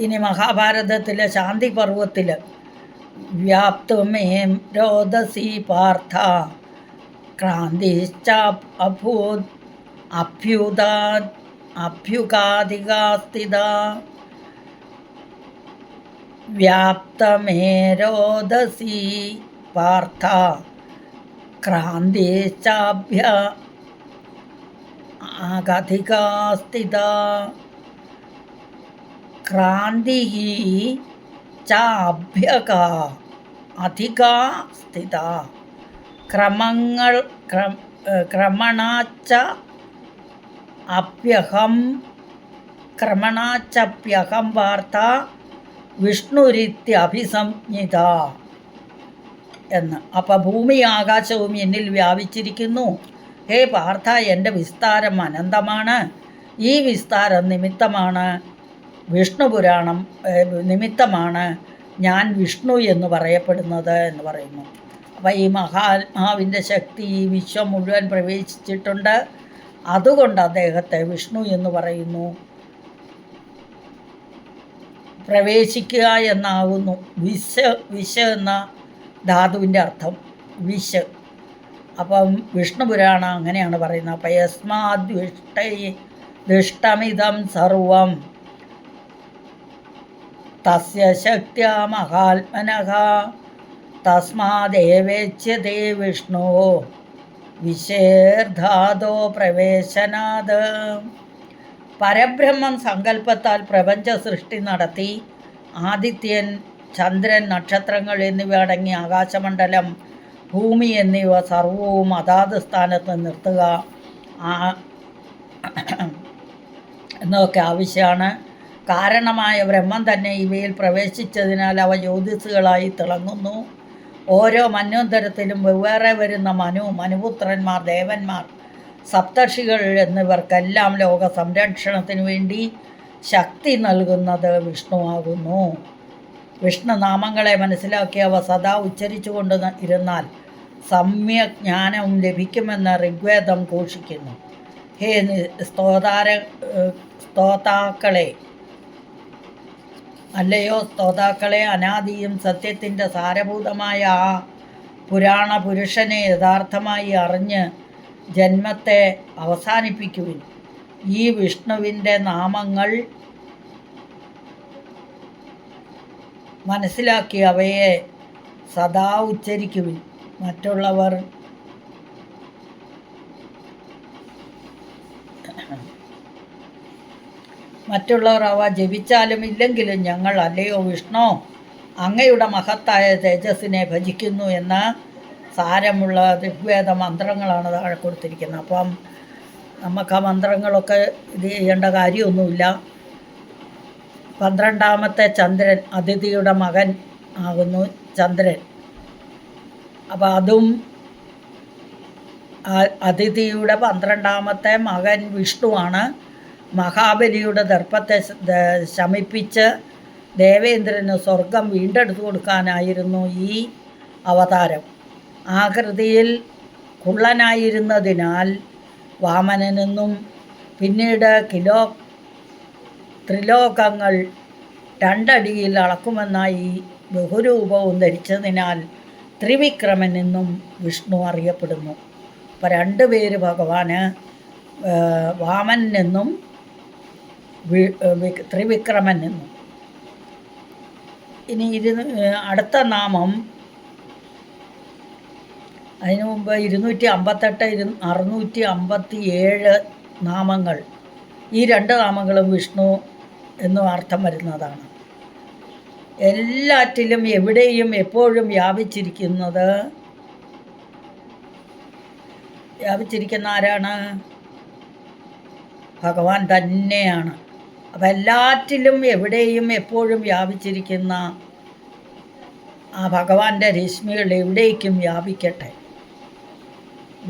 ഇനി മഹാഭാരതത്തിലെ ശാന്തി പർവ്വത്തിൽ വ്യാപ്തുമേം രോദസി പാർത്ഥ ക്രാന്തിശ്ച അഭ്യുകാധികാസ്ഥിത വ്യാപ്തമേ രോദസി പാർത്ഥ ക്രാന്തിശ്ചാഭ്യുകാധികാസ്ഥിത. ക്രാന്തി ചാഭ്യകാ അധികാ സ്ഥിത. ക്രമണാച്ചപ്യഹം വാർത്ത വിഷ്ണുരിത്യഭിസംജ്ഞിത എന്ന്. അപ്പം ഭൂമി ആകാശവും എന്നിൽ വ്യാപിച്ചിരിക്കുന്നു. ഹേ പാർത്ഥ, എൻ്റെ വിസ്താരം അനന്തമാണ്. ഈ വിസ്താരം നിമിത്തമാണ് വിഷ്ണുപുരാണം നിമിത്തമാണ് ഞാൻ വിഷ്ണു എന്ന് പറയപ്പെടുന്നത് എന്ന് പറയുന്നു. അപ്പം ഈ മഹാത്മാവിൻ്റെ ശക്തി ഈ വിശ്വം മുഴുവൻ പ്രവേശിച്ചിട്ടുണ്ട്. അതുകൊണ്ട് അദ്ദേഹത്തെ വിഷ്ണു എന്ന് പറയുന്നു. പ്രവേശിക്കുക എന്നാകുന്നു വിശ എന്ന ധാതുവിൻ്റെ അർത്ഥം വിശ്. അപ്പം വിഷ്ണുപുരാണം അങ്ങനെയാണ് പറയുന്നത്. അപ്പം യസ്മാദ്വിഷ്ടമിതം സർവം തസ്യ ശക്ത്യാ മഹാത്മനഃ തസ്മാദേവേച്യതേ വിഷ്ണു വിശേർധാതോ പ്രവേശനാത്. പരബ്രഹ്മം സങ്കല്പത്താൽ പ്രപഞ്ച സൃഷ്ടി നടത്തി ആദിത്യൻ, ചന്ദ്രൻ, നക്ഷത്രങ്ങൾ എന്നിവ അടങ്ങിയ ആകാശമണ്ഡലം, ഭൂമി എന്നിവ സർവവും അതാത് സ്ഥാനത്ത് നിർത്തുക എന്നതൊക്കെ ആവശ്യമാണ്. കാരണമായ ബ്രഹ്മം തന്നെ ഇവയിൽ പ്രവേശിച്ചതിനാൽ അവ ജ്യോതിസുകളായി തിളങ്ങുന്നു. ഓരോ മന്വന്തരത്തിലും വെവ്വേറെ വരുന്ന മനുപുത്രന്മാർ, ദേവന്മാർ, സപ്തർഷികൾ എന്നിവർക്കെല്ലാം ലോക സംരക്ഷണത്തിന് വേണ്ടി ശക്തി നൽകുന്നത് വിഷ്ണുവാകുന്നു. വിഷ്ണു നാമങ്ങളെ മനസ്സിലാക്കി അവ സദാ ഉച്ചരിച്ചു കൊണ്ട് ഇരുന്നാൽ സമ്യക് ജ്ഞാനം ലഭിക്കുമെന്ന് ഋഗ്വേദം ഘോഷിക്കുന്നു. ഹേ സ്തോതാക്കളെ, അനാദിയും സത്യത്തിൻ്റെ സാരഭൂതമായ ആ പുരാണ പുരുഷനെ യഥാർത്ഥമായി അറിഞ്ഞ് ജന്മത്തെ അവസാനിപ്പിക്കുവിൻ. ഈ വിഷ്ണുവിൻ്റെ നാമങ്ങൾ മനസ്സിലാക്കി അവയെ സദാ ഉച്ചരിക്കുവിൻ. മറ്റുള്ളവർ അവ ജപിച്ചാലും ഇല്ലെങ്കിലും ഞങ്ങൾ അല്ലയോ വിഷ്ണു അങ്ങയുടെ മഹത്തായ തേജസ്സിനെ ഭജിക്കുന്നു എന്ന സാരമുള്ള ഋഗ്വേദ മന്ത്രങ്ങളാണ് താഴെ കൊടുത്തിരിക്കുന്നത്. അപ്പം നമുക്ക് ആ മന്ത്രങ്ങളൊക്കെ ഇത് ചെയ്യേണ്ട കാര്യമൊന്നുമില്ല. 12ാമത്തെ ചന്ദ്രൻ, അതിഥിയുടെ മകൻ ആകുന്നു ചന്ദ്രൻ. അപ്പം അതും അതിഥിയുടെ 12ാമത്തെ മകൻ വിഷ്ണുവാണ്. മഹാബലിയുടെ ദർപ്പത്തെ ശമിപ്പിച്ച് ദേവേന്ദ്രന് സ്വർഗം വീണ്ടെടുത്തു കൊടുക്കാനായിരുന്നു ഈ അവതാരം. ആകൃതിയിൽ കുള്ളനായിരുന്നതിനാൽ വാമനനെന്നും പിന്നീട് ത്രിലോകങ്ങൾ 2 അടിയിൽ അളക്കുമെന്നായി ബഹുരൂപവും ധരിച്ചതിനാൽ ത്രിവിക്രമൻ എന്നും വിഷ്ണു അറിയപ്പെടുന്നു. അപ്പോൾ 2 പേര് ഭഗവാന് വാമൻ എന്നും ത്രിവിക്രമൻ എന്നും. ഇനി അടുത്ത നാമം, അതിനു മുമ്പ് 258 657 നാമങ്ങൾ. ഈ 2 നാമങ്ങളും വിഷ്ണു എന്നും അർത്ഥം വരുന്നതാണ്. എല്ലാറ്റിലും എവിടെയും എപ്പോഴും വ്യാപിച്ചിരിക്കുന്ന ആരാണ്? ഭഗവാൻ തന്നെയാണ്. അപ്പം എല്ലാറ്റിലും എവിടെയും എപ്പോഴും വ്യാപിച്ചിരിക്കുന്ന ആ ഭഗവാന്റെ രശ്മികൾ എവിടേക്കും വ്യാപിക്കട്ടെ.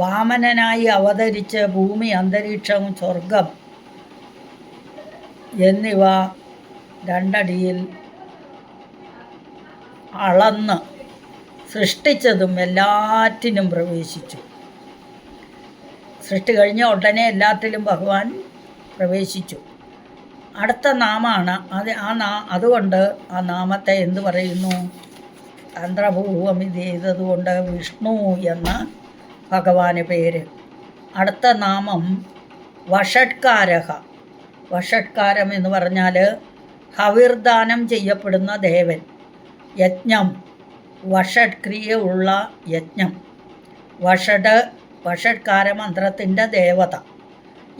വാമനനായി അവതരിച്ച് ഭൂമി, അന്തരീക്ഷം, സ്വർഗം എന്നിവ 2 അടിയിൽ അളന്ന് സൃഷ്ടിച്ചതും എല്ലാറ്റിനും പ്രവേശിച്ചു. സൃഷ്ടി കഴിഞ്ഞ ഉടനെ എല്ലാത്തിലും ഭഗവാൻ പ്രവേശിച്ചു. അടുത്ത നാമാണ് അതുകൊണ്ട് ആ നാമത്തെ എന്ത് പറയുന്നു? തന്ത്രപൂർവം ഇത് ചെയ്തതുകൊണ്ട് വിഷ്ണു എന്ന ഭഗവാന് പേര്. അടുത്ത നാമം വഷട്കാരഹ. വഷട്കാരം എന്ന് പറഞ്ഞാൽ ഹവിർദാനം ചെയ്യപ്പെടുന്ന ദേവൻ. യജ്ഞം, വഷട്ക്രിയ ഉള്ള യജ്ഞം. വഷട്കാര മന്ത്രത്തിൻ്റെ ദേവത.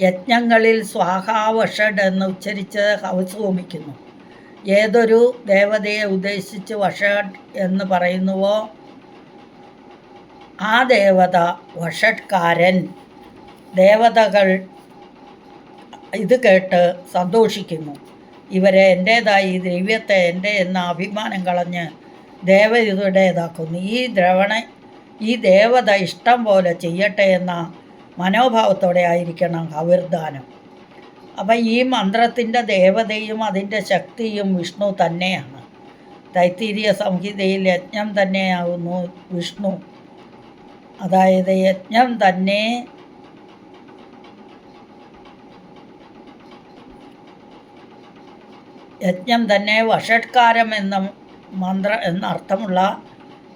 യജ്ഞങ്ങളിൽ സ്വാഹാവഷഡ് എന്ന് ഉച്ചരിച്ച് ഹവിസ് ഹോമിക്കുന്നു. ഏതൊരു ദേവതയെ ഉദ്ദേശിച്ച് വഷഡ് എന്ന് പറയുന്നുവോ ആ ദേവത വഷട്കാരൻ. ദേവതകൾ ഇത് കേട്ട് സന്തോഷിക്കുന്നു. ഇവരെ എൻ്റേതായി ദ്രവ്യത്തെ എൻ്റെ എന്ന അഭിമാനം കളഞ്ഞ് ദേവതയുടേതാക്കുന്നു. ഈ ദേവത ഇഷ്ടം പോലെ ചെയ്യട്ടെ എന്ന മനോഭാവത്തോടെ ആയിരിക്കണം ഹവിർദാനം. അപ്പം ഈ മന്ത്രത്തിൻ്റെ ദേവതയും അതിൻ്റെ ശക്തിയും വിഷ്ണു തന്നെയാണ്. തൈത്തിരീയ സംഹിതയിൽ യജ്ഞം തന്നെയാകുന്നു വിഷ്ണു. അതായത് യജ്ഞം തന്നെ വഷട്കാരം എന്നർത്ഥമുള്ള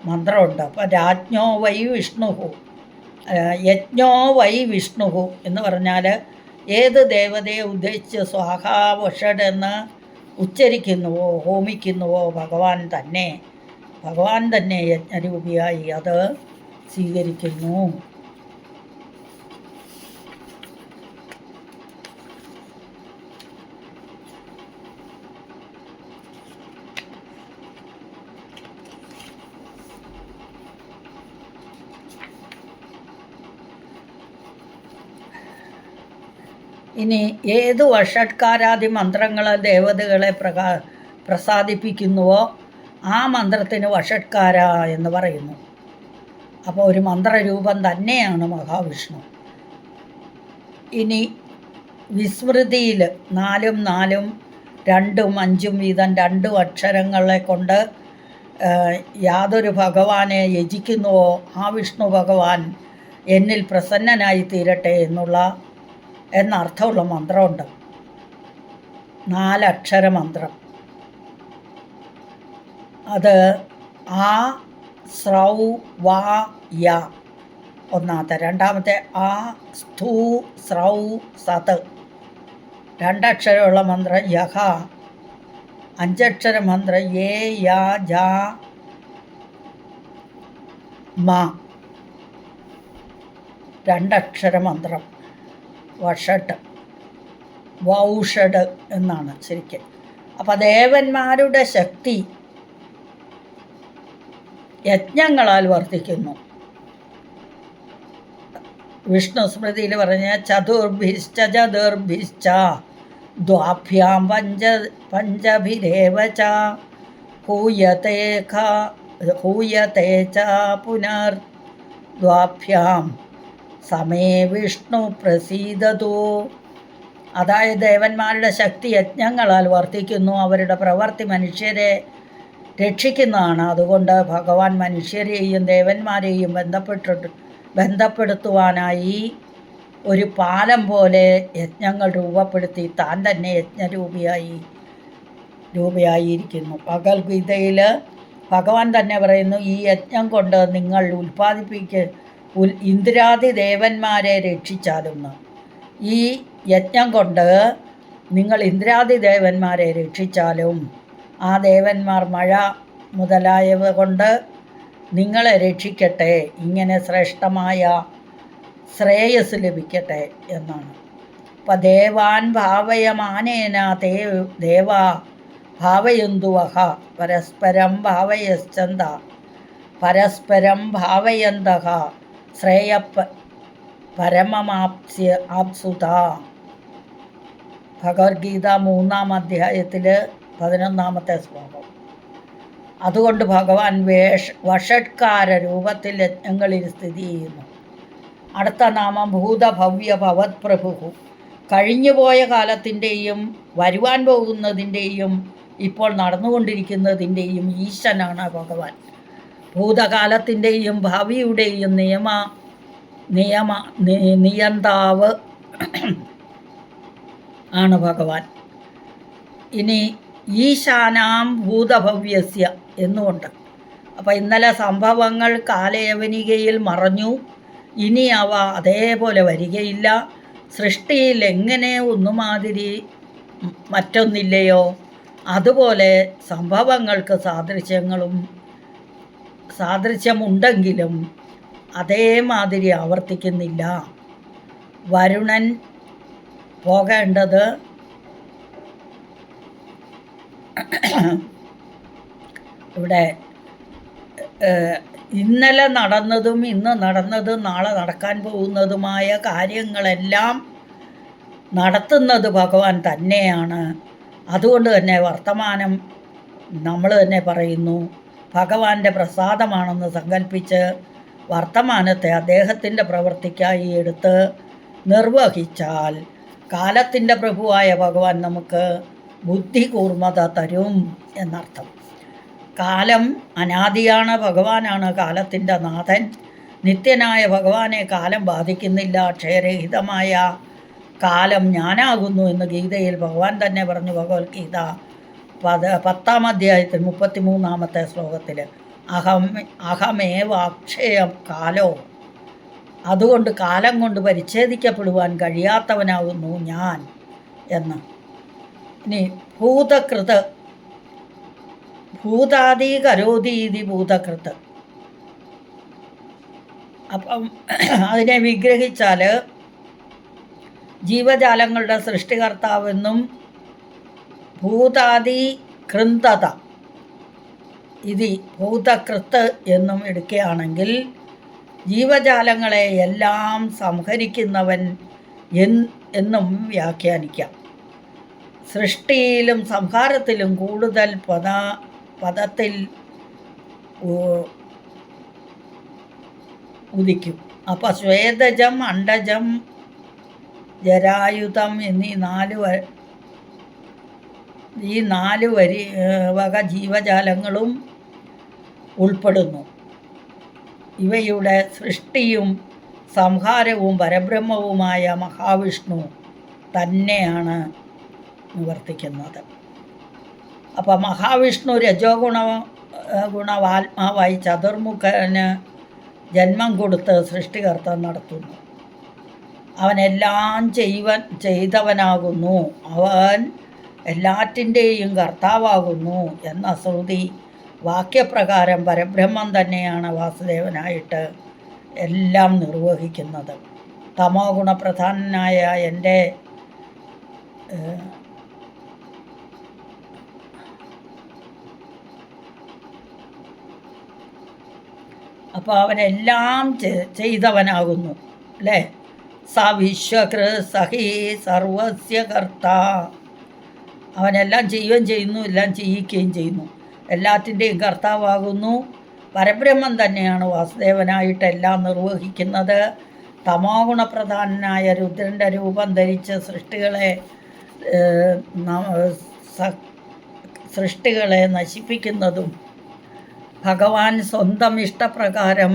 മന്ത്രമുണ്ട്. അപ്പം രാജ്ഞോ വൈ വിഷ്ണുഹു, യജ്ഞോ വൈ വിഷ്ണുഹു എന്ന് പറഞ്ഞാൽ ഏത് ദേവതയെ ഉദ്ദേശിച്ച് സ്വാഹാ വഷഡ് എന്ന് ഉച്ചരിക്കുന്നുവോ ഹോമിക്കുന്നുവോ ഭഗവാൻ തന്നെ യജ്ഞരൂപിയായി അത് സ്വീകരിക്കുന്നു. ഇനി ഏത് വഷട്കാരാദി മന്ത്രങ്ങൾ ദേവതകളെ പ്രസാദിപ്പിക്കുന്നുവോ ആ മന്ത്രത്തിന് വഷട്കാര എന്ന് പറയുന്നു. അപ്പോൾ ഒരു മന്ത്രരൂപം തന്നെയാണ് മഹാവിഷ്ണു. ഇനി വിസ്മൃതിയിൽ 4 4 2 5 വീതം 2 അക്ഷരങ്ങളെ കൊണ്ട് യാതൊരു ഭഗവാനെ യജിക്കുന്നുവോ ആ വിഷ്ണു ഭഗവാൻ എന്നിൽ പ്രസന്നനായി തീരട്ടെ എന്നർത്ഥമുള്ള മന്ത്രമുണ്ട്. 4 അക്ഷര മന്ത്രം. അത് ആ സ്രൗ വാ യ ഒന്നാമത്തെ. രണ്ടാമത്തെ ആ സ്ഥൂ സ്രൗ സത്. 2 അക്ഷരമുള്ള മന്ത്രം യഹ. 5 അക്ഷര മന്ത്രം യേ യാ ജാ മ. 2 അക്ഷര മന്ത്രം വഷട്ട് വൗഷഡ് എന്നാണ് ശരിക്കും. അപ്പം ദേവന്മാരുടെ ശക്തി യജ്ഞങ്ങളാൽ വർദ്ധിക്കുന്നു. വിഷ്ണു സ്മൃതിയിൽ പറഞ്ഞ ചതുർഭിശ്ച ദ്വാഭ്യാം പഞ്ചഭിരേവ ച ഹൂയതേഖ ഹൂയത്തെ ച പുനർദ്വാഭ്യാം സമേ വിഷ്ണു പ്രസീദതു. അതായത് ദേവന്മാരുടെ ശക്തി യജ്ഞങ്ങളാൽ വർദ്ധിക്കുന്നു, അവരുടെ പ്രവൃത്തി മനുഷ്യരെ രക്ഷിക്കുന്നതാണ്. അതുകൊണ്ട് ഭഗവാൻ മനുഷ്യരെയും ദേവന്മാരെയും ബന്ധപ്പെടുത്തുവാനായി ഒരു പാലം പോലെ യജ്ഞങ്ങൾ രൂപപ്പെടുത്തി താൻ തന്നെ രൂപയായിരിക്കുന്നു. ഭഗവത്ഗീതയിൽ ഭഗവാൻ തന്നെ പറയുന്നു, ഈ യജ്ഞം കൊണ്ട് നിങ്ങൾ ഇന്ദ്രാദി ദേവന്മാരെ രക്ഷിച്ചാലെന്ന്. ഈ യജ്ഞം കൊണ്ട് നിങ്ങൾ ഇന്ദ്രാദി ദേവന്മാരെ രക്ഷിച്ചാലും ആ ദേവന്മാർ മഴ മുതലായവ കൊണ്ട് നിങ്ങളെ രക്ഷിക്കട്ടെ, ഇങ്ങനെ ശ്രേഷ്ഠമായ ശ്രേയസ് ലഭിക്കട്ടെ എന്നാണ്. അപ്പം ദേവാൻ ഭാവയമാനേന ദേവ ഭാവയന്തുവഹ പരസ്പരം ഭാവയശ്ചന്ത പരസ്പരം ഭാവയന്തഹ ശ്രേയ പരമമാപ്സുത. ഭഗവത്ഗീത 3-ാം അധ്യായത്തിൽ 11-ാമത്തെ ശ്ലോകം. അതുകൊണ്ട് ഭഗവാൻ വഷട്കാര രൂപത്തിൽ യജ്ഞങ്ങളിൽ സ്ഥിതി ചെയ്യുന്നു. അടുത്ത നാമം ഭൂതഭവ്യ ഭവത് പ്രഭു. കഴിഞ്ഞുപോയ കാലത്തിൻ്റെയും വരുവാൻ പോകുന്നതിൻ്റെയും ഇപ്പോൾ നടന്നുകൊണ്ടിരിക്കുന്നതിൻ്റെയും ഈശനാണ് ഭഗവാൻ. ഭൂതകാലത്തിൻ്റെയും ഭാവിയുടെയും നിയന്താവ് ആണ് ഭഗവാൻ. ഇനി ഈശാനാം ഭൂതഭവ്യസ്യ എന്നുമുണ്ട്. അപ്പോൾ ഇന്നലെ സംഭവങ്ങൾ കാലയവനികയിൽ മറഞ്ഞു, ഇനി അവ അതേപോലെ വരികയില്ല. സൃഷ്ടിയിൽ എങ്ങനെ ഒന്നുമാതിരി മറ്റൊന്നില്ലയോ അതുപോലെ സംഭവങ്ങൾക്ക് സാദൃശ്യമുണ്ടെങ്കിലും അതേമാതിരി ആവർത്തിക്കുന്നില്ല. വരുണൻ പോകേണ്ടത് ഇവിടെ ഇന്നലെ നടന്നതും ഇന്ന് നടന്നതും നാളെ നടക്കാൻ പോകുന്നതുമായ കാര്യങ്ങളെല്ലാം നടത്തുന്നത് ഭഗവാൻ തന്നെയാണ്. അതുകൊണ്ട് തന്നെ വർത്തമാനം നമ്മൾ തന്നെ പറയുന്നു, ഭഗവാന്റെ പ്രസാദമാണെന്ന് സങ്കല്പിച്ച് വർത്തമാനത്തെ അദ്ദേഹത്തിൻ്റെ പ്രവൃത്തിക്കായി എടുത്ത് നിർവഹിച്ചാൽ കാലത്തിൻ്റെ പ്രഭുവായ ഭഗവാൻ നമുക്ക് ബുദ്ധി കൂർമ്മത തരും എന്നർത്ഥം. കാലം അനാദിയാണ്, ഭഗവാനാണ് കാലത്തിൻ്റെ നാഥൻ. നിത്യനായ ഭഗവാനെ കാലം ബാധിക്കുന്നില്ല. ക്ഷയരഹിതമായ കാലം ഞാനാകുന്നു എന്ന് ഗീതയിൽ ഭഗവാൻ തന്നെ പറഞ്ഞു. ഭഗവത്ഗീത 10-ാം അധ്യായത്തിൽ 33-ാമത്തെ ശ്ലോകത്തിൽ അഹമേവ അക്ഷയം കാലോ. അതുകൊണ്ട് കാലം കൊണ്ട് പരിച്ഛേദിക്കപ്പെടുവാൻ കഴിയാത്തവനാകുന്നു ഞാൻ എന്ന്. ഇനി ഭൂതകൃത്, ഭൂതാദി കരോതീതി ഭൂതകൃത്. അപ്പം അതിനെ വിഗ്രഹിച്ചാൽ ജീവജാലങ്ങളുടെ സൃഷ്ടികർത്താവെന്നും ഭൂതാദി കൃന്തത ഇത് ഭൂതകൃത്ത് എന്നും എടുക്കുകയാണെങ്കിൽ ജീവജാലങ്ങളെ എല്ലാം സംഹരിക്കുന്നവൻ എന്നും വ്യാഖ്യാനിക്കാം. സൃഷ്ടിയിലും സംഹാരത്തിലും കൂടുതൽ പദത്തിൽ ഉദിക്കും. അപ്പം ശ്വേതജം, അണ്ടജം, ജരായുധം എന്നീ നാല് വക ജീവജാലങ്ങളും ഉൾപ്പെടുന്നു. ഇവയുടെ സൃഷ്ടിയും സംഹാരവും പരബ്രഹ്മവുമായ മഹാവിഷ്ണു തന്നെയാണ് നിവർത്തിക്കുന്നത്. അപ്പം മഹാവിഷ്ണു ഗുണവാത്മാവായി ചതുർമുഖന് ജന്മം കൊടുത്ത് സൃഷ്ടികർത്തം നടത്തുന്നു. അവനെല്ലാം ചെയ്തവനാകുന്നു, അവൻ എല്ലാറ്റിൻ്റെയും കർത്താവാകുന്നു എന്ന ശ്രുതി വാക്യപ്രകാരം പരബ്രഹ്മം തന്നെയാണ് വാസുദേവനായിട്ട് എല്ലാം നിർവഹിക്കുന്നത്. തമോ ഗുണപ്രധാനനായ എൻ്റെ അപ്പോൾ അവനെല്ലാം ചെയ്തവനാകുന്നു അല്ലേ. സ വിശ്വകൃ സഹി സർവസ്യ കർത്ത. അവനെല്ലാം ചെയ്യുകയും ചെയ്യുന്നു, എല്ലാം ചെയ്യിക്കുകയും ചെയ്യുന്നു, എല്ലാറ്റിൻ്റെയും കർത്താവാകുന്നു. പരബ്രഹ്മം തന്നെയാണ് വാസുദേവനായിട്ടെല്ലാം നിർവഹിക്കുന്നത്. തമോ ഗുണപ്രധാനനായ രുദ്രൻ്റെ രൂപം ധരിച്ച് സൃഷ്ടികളെ നശിപ്പിക്കുന്നതും ഭഗവാൻ സ്വന്തം ഇഷ്ടപ്രകാരം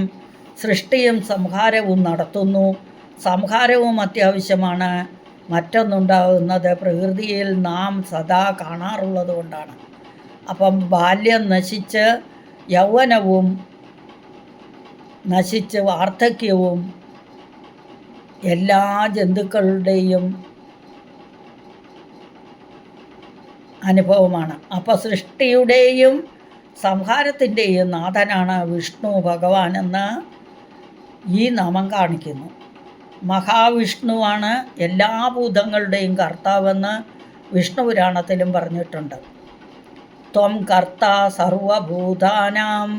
സൃഷ്ടിയും സംഹാരവും നടത്തുന്നു. സംഹാരവും അത്യാവശ്യമാണ്. മറ്റൊന്നുണ്ടാകുന്നത് പ്രകൃതിയിൽ നാം സദാ കാണാറുള്ളത് കൊണ്ടാണ്. അപ്പം ബാല്യം നശിച്ച് യൗവനവും നശിച്ച് വാർദ്ധക്യവും എല്ലാ ജന്തുക്കളുടെയും അനുഭവമാണ്. അപ്പോൾ സൃഷ്ടിയുടെയും സംഹാരത്തിൻ്റെയും നാഥനാണ് വിഷ്ണു ഭഗവാൻ എന്ന് ഈ നാമം കാണിക്കുന്നു. മഹാവിഷ്ണുവാണ് എല്ലാ ഭൂതങ്ങളുടെയും കർത്താവെന്ന് വിഷ്ണു പുരാണത്തിലും പറഞ്ഞിട്ടുണ്ട്. ത്വം കർത്ത സർവഭൂതാനാം.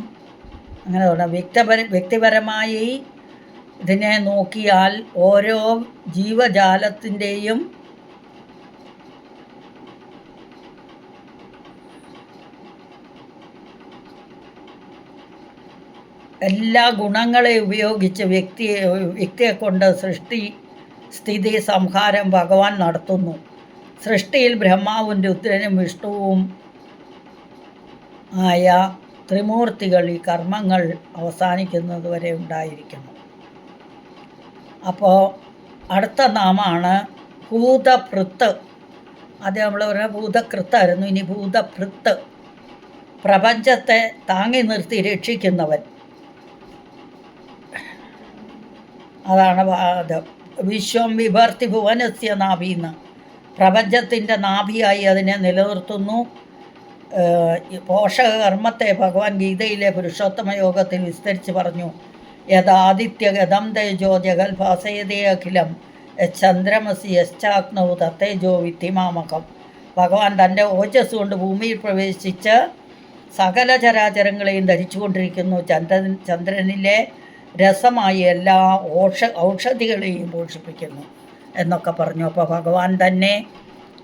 അങ്ങനെ പറഞ്ഞാൽ വ്യക്തിപരമായി ഇതിനെ നോക്കിയാൽ ഓരോ ജീവജാലത്തിൻ്റെയും എല്ലാ ഗുണങ്ങളെ ഉപയോഗിച്ച് വ്യക്തിയെ കൊണ്ട് സൃഷ്ടി സ്ഥിതി സംഹാരം ഭഗവാൻ നടത്തുന്നു. സൃഷ്ടിയിൽ ബ്രഹ്മാവും രുദ്രനും വിഷ്ണുവും ആയ ത്രിമൂർത്തികൾ ഈ കർമ്മങ്ങൾ അവസാനിക്കുന്നത് വരെ ഉണ്ടായിരിക്കുന്നു. അപ്പോൾ അടുത്ത നാമാണ് ഭൂതഭൃത്ത്. അത് നമ്മൾ പറഞ്ഞ ഭൂതകൃത്തായിരുന്നു, ഇനി ഭൂതഭൃത്ത്. പ്രപഞ്ചത്തെ താങ്ങി നിർത്തി രക്ഷിക്കുന്നവൻ. അതാണ് അത്. വിശ്വം വിഭർത്തി ഭുവനസ്യ നാഭിന്ന്. പ്രപഞ്ചത്തിൻ്റെ നാഭിയായി അതിനെ നിലനിർത്തുന്നു. പോഷകകർമ്മത്തെ ഭഗവാൻ ഗീതയിലെ പുരുഷോത്തമ യോഗത്തിൽ വിസ്തരിച്ച് പറഞ്ഞു. യഥാദിത്യഗതം തേജോ ജഗൽഭാസയതേ അഖിലം ചന്ദ്രമസി യശ്ചാഗ്നൗ തത്തേജോ വിദ്ധിമാമകം. ഭഗവാൻ തൻ്റെ ഓജസ് കൊണ്ട് ഭൂമിയിൽ പ്രവേശിച്ച് സകല ചരാചരങ്ങളെയും ധരിച്ചുകൊണ്ടിരിക്കുന്നു. ചന്ദ്രനിലെ രസമായി എല്ലാ ഔഷധികളെയും പോഷിപ്പിക്കുന്നു എന്നൊക്കെ പറഞ്ഞു. അപ്പോൾ ഭഗവാൻ തന്നെ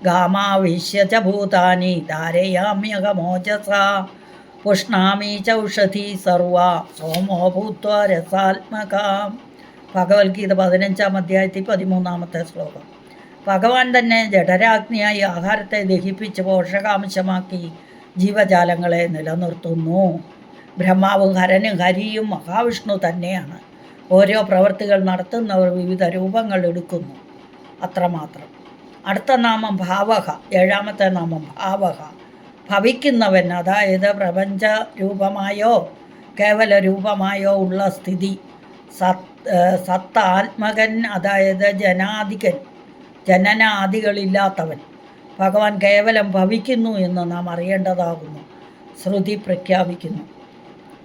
ഗാമാവിശ്യച ഭൂതാനി ധാരയാമ്യകമോജസ പുഷ്ണാമി ചൗഷധി സർവ സോമോ ഭൂത്വ രസാത്മക. ഭഗവത്ഗീത 15-ാം അധ്യായത്തിൽ 13-ാമത്തെ ശ്ലോകം. ഭഗവാൻ തന്നെ ജഠരാഗ്നിയായി ആഹാരത്തെ ദഹിപ്പിച്ച് പോഷകാംശമാക്കി ജീവജാലങ്ങളെ നിലനിർത്തുന്നു. ബ്രഹ്മാവും ഹരനും ഹരിയും മഹാവിഷ്ണു തന്നെയാണ്. ഓരോ പ്രവൃത്തികൾ നടത്തുന്നവർ വിവിധ രൂപങ്ങൾ എടുക്കുന്നു, അത്രമാത്രം. അടുത്ത നാമം ഭാവഹ. 7-ാമത്തെ നാമം ഭാവഹ. ഭവിക്കുന്നവൻ, അതായത് പ്രപഞ്ച രൂപമായോ കേവല രൂപമായോ ഉള്ള സ്ഥിതി. സത്താത്മകൻ, അതായത് ജനാദികൻ, ജനനാദികളില്ലാത്തവൻ. ഭഗവാൻ കേവലം ഭവിക്കുന്നു എന്ന് നാം അറിയേണ്ടതാകുന്നു. ശ്രുതി പ്രഖ്യാപിക്കുന്നു.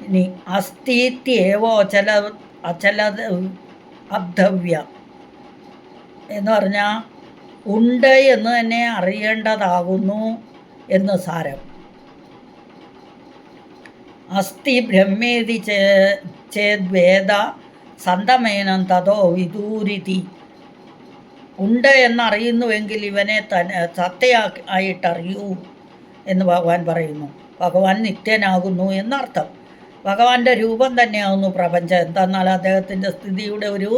ഇനി അസ്ഥിത്യേവോ അചല അബ്ധവ്യ എന്ന് പറഞ്ഞാൽ ഉണ്ട് എന്ന് തന്നെ അറിയേണ്ടതാകുന്നു എന്ന് സാരം. അസ്ഥി ബ്രഹ്മേതി ചേദ്വേദ സന്തമേനം തതോ വിദൂരിതി. ഉണ്ട് എന്നറിയുന്നുവെങ്കിൽ ഇവനെ സത്തയായിട്ടറിയൂ എന്ന് ഭഗവാൻ പറയുന്നു. ഭഗവാൻ നിത്യനാകുന്നു എന്നർത്ഥം. ഭഗവാന്റെ രൂപം തന്നെയാകുന്നു പ്രപഞ്ചം. എന്തെന്നാൽ അദ്ദേഹത്തിൻ്റെ സ്ഥിതിയുടെ ഒരു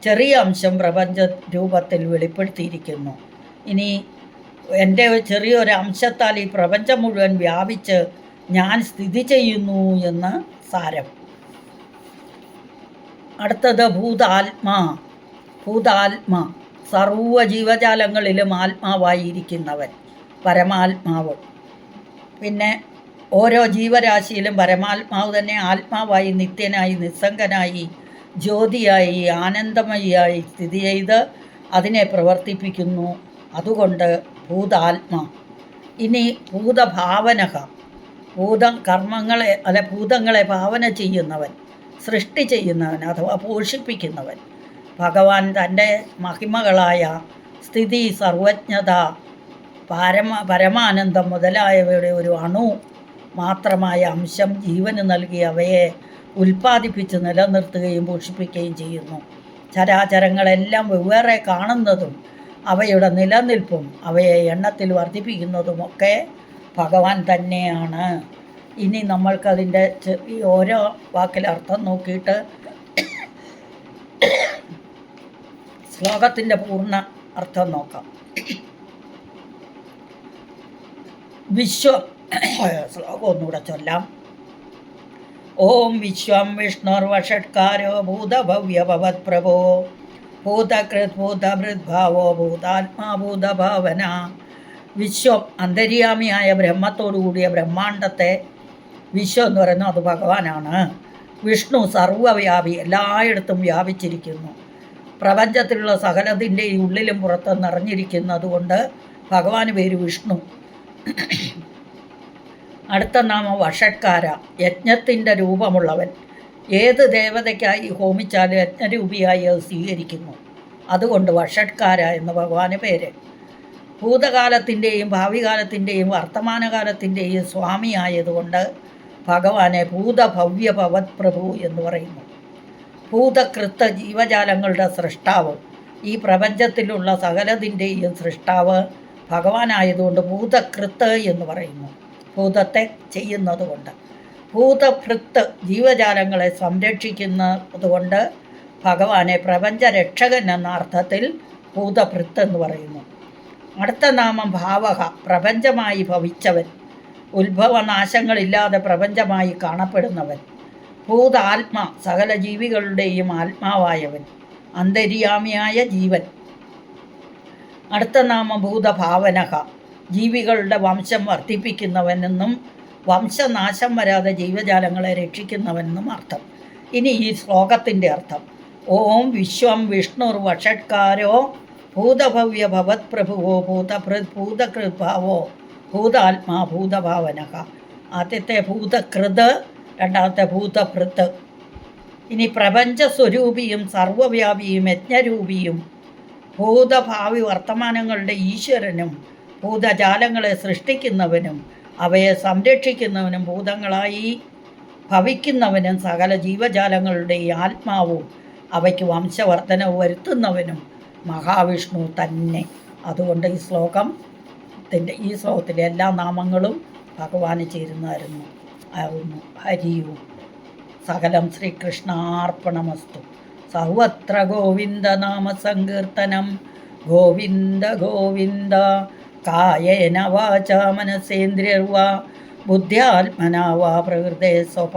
ചെറിയ അംശം പ്രപഞ്ച രൂപത്തിൽ വെളിപ്പെടുത്തിയിരിക്കുന്നു. ഇനി എൻ്റെ ചെറിയൊരു അംശത്താൽ ഈ പ്രപഞ്ചം മുഴുവൻ വ്യാപിച്ച് ഞാൻ സ്ഥിതി ചെയ്യുന്നു എന്ന് സാരം. അടുത്തത് ഭൂതാത്മാ. ഭൂതാത്മാ സർവ ജീവജാലങ്ങളിലും ആത്മാവായിരിക്കുന്നവൻ, പരമാത്മാവ്. പിന്നെ ഓരോ ജീവരാശിയിലും പരമാത്മാവ് തന്നെ ആത്മാവായി നിത്യനായി നിസ്സംഗനായി ജ്യോതിയായി ആനന്ദമയിയായി സ്ഥിതി ചെയ്ത് അതിനെ പ്രവർത്തിപ്പിക്കുന്നു. അതുകൊണ്ട് ഭൂതാത്മാ. ഇനി ഭൂതഭാവനക. ഭൂതങ്ങളെ ഭാവന ചെയ്യുന്നവൻ, സൃഷ്ടി ചെയ്യുന്നവൻ അഥവാ പോഷിപ്പിക്കുന്നവൻ. ഭഗവാൻ തൻ്റെ മഹിമകളായ സ്ഥിതി, സർവജ്ഞത, പരമാനന്ദം മുതലായവയുടെ ഒരു അണു മാത്രമായ അംശം ജീവന് നൽകി അവയെ ഉൽപ്പാദിപ്പിച്ച് നിലനിർത്തുകയും പോഷിപ്പിക്കുകയും ചെയ്യുന്നു. ചരാചരങ്ങളെല്ലാം വെവ്വേറെ കാണുന്നതും അവയുടെ നിലനിൽപ്പും അവയെ എണ്ണത്തിൽ വർദ്ധിപ്പിക്കുന്നതുമൊക്കെ ഭഗവാൻ തന്നെയാണ് ഇനി നമ്മൾക്കതിൻ്റെ ഈ ഓരോ വാക്കിലെ അർത്ഥം നോക്കിയിട്ട് ശ്ലോകത്തിൻ്റെ പൂർണ്ണ അർത്ഥം നോക്കാം. വിശ്വം, ശ്ലോകം ഒന്നുകൂടെ ചൊല്ലാം. ഓം വിശ്വം വിഷ്ണുർവഷട്കാരോ ഭൂതഭവ്യഭവത് പ്രഭോ ഭൂതകൃത് ഭൂതഭൃദ്ഭാവോ ഭൂതാത്മാ ഭൂതഭാവന. വിശ്വം അന്തര്യാമിയായ ബ്രഹ്മത്തോടു കൂടിയ ബ്രഹ്മാണ്ടത്തെ വിശ്വം എന്ന് പറയുന്നത് അത് ഭഗവാനാണ്. വിഷ്ണു സർവ്വവ്യാപി, എല്ലായിടത്തും വ്യാപിച്ചിരിക്കുന്നു. പ്രപഞ്ചത്തിലുള്ള സകലത്തിൻ്റെയും ഉള്ളിലും പുറത്തും നിറഞ്ഞിരിക്കുന്നത് കൊണ്ട് ഭഗവാന് പേര് വിഷ്ണു. അടുത്ത നാമം വഷട്കാര, യജ്ഞത്തിൻ്റെ രൂപമുള്ളവൻ. ഏത് ദേവതയ്ക്കായി ഹോമിച്ചാലും യജ്ഞരൂപിയായി അത് സ്വീകരിക്കുന്നു. അതുകൊണ്ട് വഷട്കാര എന്ന് ഭഗവാന് പേര്. ഭൂതകാലത്തിൻ്റെയും ഭാവി കാലത്തിൻ്റെയും വർത്തമാനകാലത്തിൻ്റെയും സ്വാമിയായതുകൊണ്ട് ഭഗവാനെ ഭൂതഭവ്യഭവത് പ്രഭു എന്ന് പറയുന്നു. ഭൂതകൃത്ത്, ജീവജാലങ്ങളുടെ സൃഷ്ടാവ്. ഈ പ്രപഞ്ചത്തിലുള്ള സകലതിൻ്റെയും സൃഷ്ടാവ് ഭഗവാനായതുകൊണ്ട് ഭൂതകൃത്ത് എന്ന് പറയുന്നു, ഭൂതത്തെ ചെയ്യുന്നത് കൊണ്ട്. ഭൂതഭൃത്ത്, ജീവജാലങ്ങളെ സംരക്ഷിക്കുന്നത് കൊണ്ട് ഭഗവാനെ പ്രപഞ്ചരക്ഷകൻ എന്ന അർത്ഥത്തിൽ ഭൂതഭൃത്ത് എന്ന് പറയുന്നു. അടുത്ത നാമം ഭാവക, പ്രപഞ്ചമായി ഭവിച്ചവൻ, ഉത്ഭവനാശങ്ങളില്ലാതെ പ്രപഞ്ചമായി കാണപ്പെടുന്നവൻ. ഭൂതാത്മ, സകല ജീവികളുടെയും ആത്മാവായവൻ, അന്തര്യാമിയായ ജീവൻ. അടുത്ത നാമം ഭൂതഭാവനക, ജീവികളുടെ വംശം വർദ്ധിപ്പിക്കുന്നവനെന്നും വംശനാശം വരാതെ ജീവജാലങ്ങളെ രക്ഷിക്കുന്നവനെന്നും അർത്ഥം. ഇനി ഈ ശ്ലോകത്തിൻ്റെ അർത്ഥം. ഓം വിശ്വം വിഷ്ണുർവഷട്കാരോ ഭൂതഭവ്യഭവത് പ്രഭുവോ ഭൂതഭൃത് ഭൂതകൃദ്ഭാവോ ഭൂതാത്മാ ഭൂതഭാവനക. ആദ്യത്തെ ഭൂതകൃത്, രണ്ടാമത്തെ ഭൂതഭൃത്ത്. ഇനി പ്രപഞ്ചസ്വരൂപിയും സർവ്വവ്യാപിയും യജ്ഞരൂപിയും ഭൂതഭാവി വർത്തമാനങ്ങളുടെ ഈശ്വരനും ഭൂതജാലങ്ങളെ സൃഷ്ടിക്കുന്നവനും അവയെ സംരക്ഷിക്കുന്നവനും ഭൂതങ്ങളായി ഭവിക്കുന്നവനും സകല ജീവജാലങ്ങളുടെ ആത്മാവും അവയ്ക്ക് വംശവർദ്ധനവ് വരുത്തുന്നവനും മഹാവിഷ്ണു തന്നെ. അതുകൊണ്ട് ഈ ശ്ലോകത്തിലെ എല്ലാ നാമങ്ങളും ഭഗവാന് ചേരുന്നതായിരുന്നു ആവുന്നു. ഹരിയും സകലം ശ്രീകൃഷ്ണാർപ്പണമസ്തു. സർവത്ര ഗോവിന്ദനാമ സങ്കീർത്തനം. ഗോവിന്ദ ഗോവിന്ദ. കായേന വാചാ മനസേന്ദ്രിയർവാ ബുദ്ധ്യാത്മനാ വാ പ്രകൃതേ സ്വഭാവ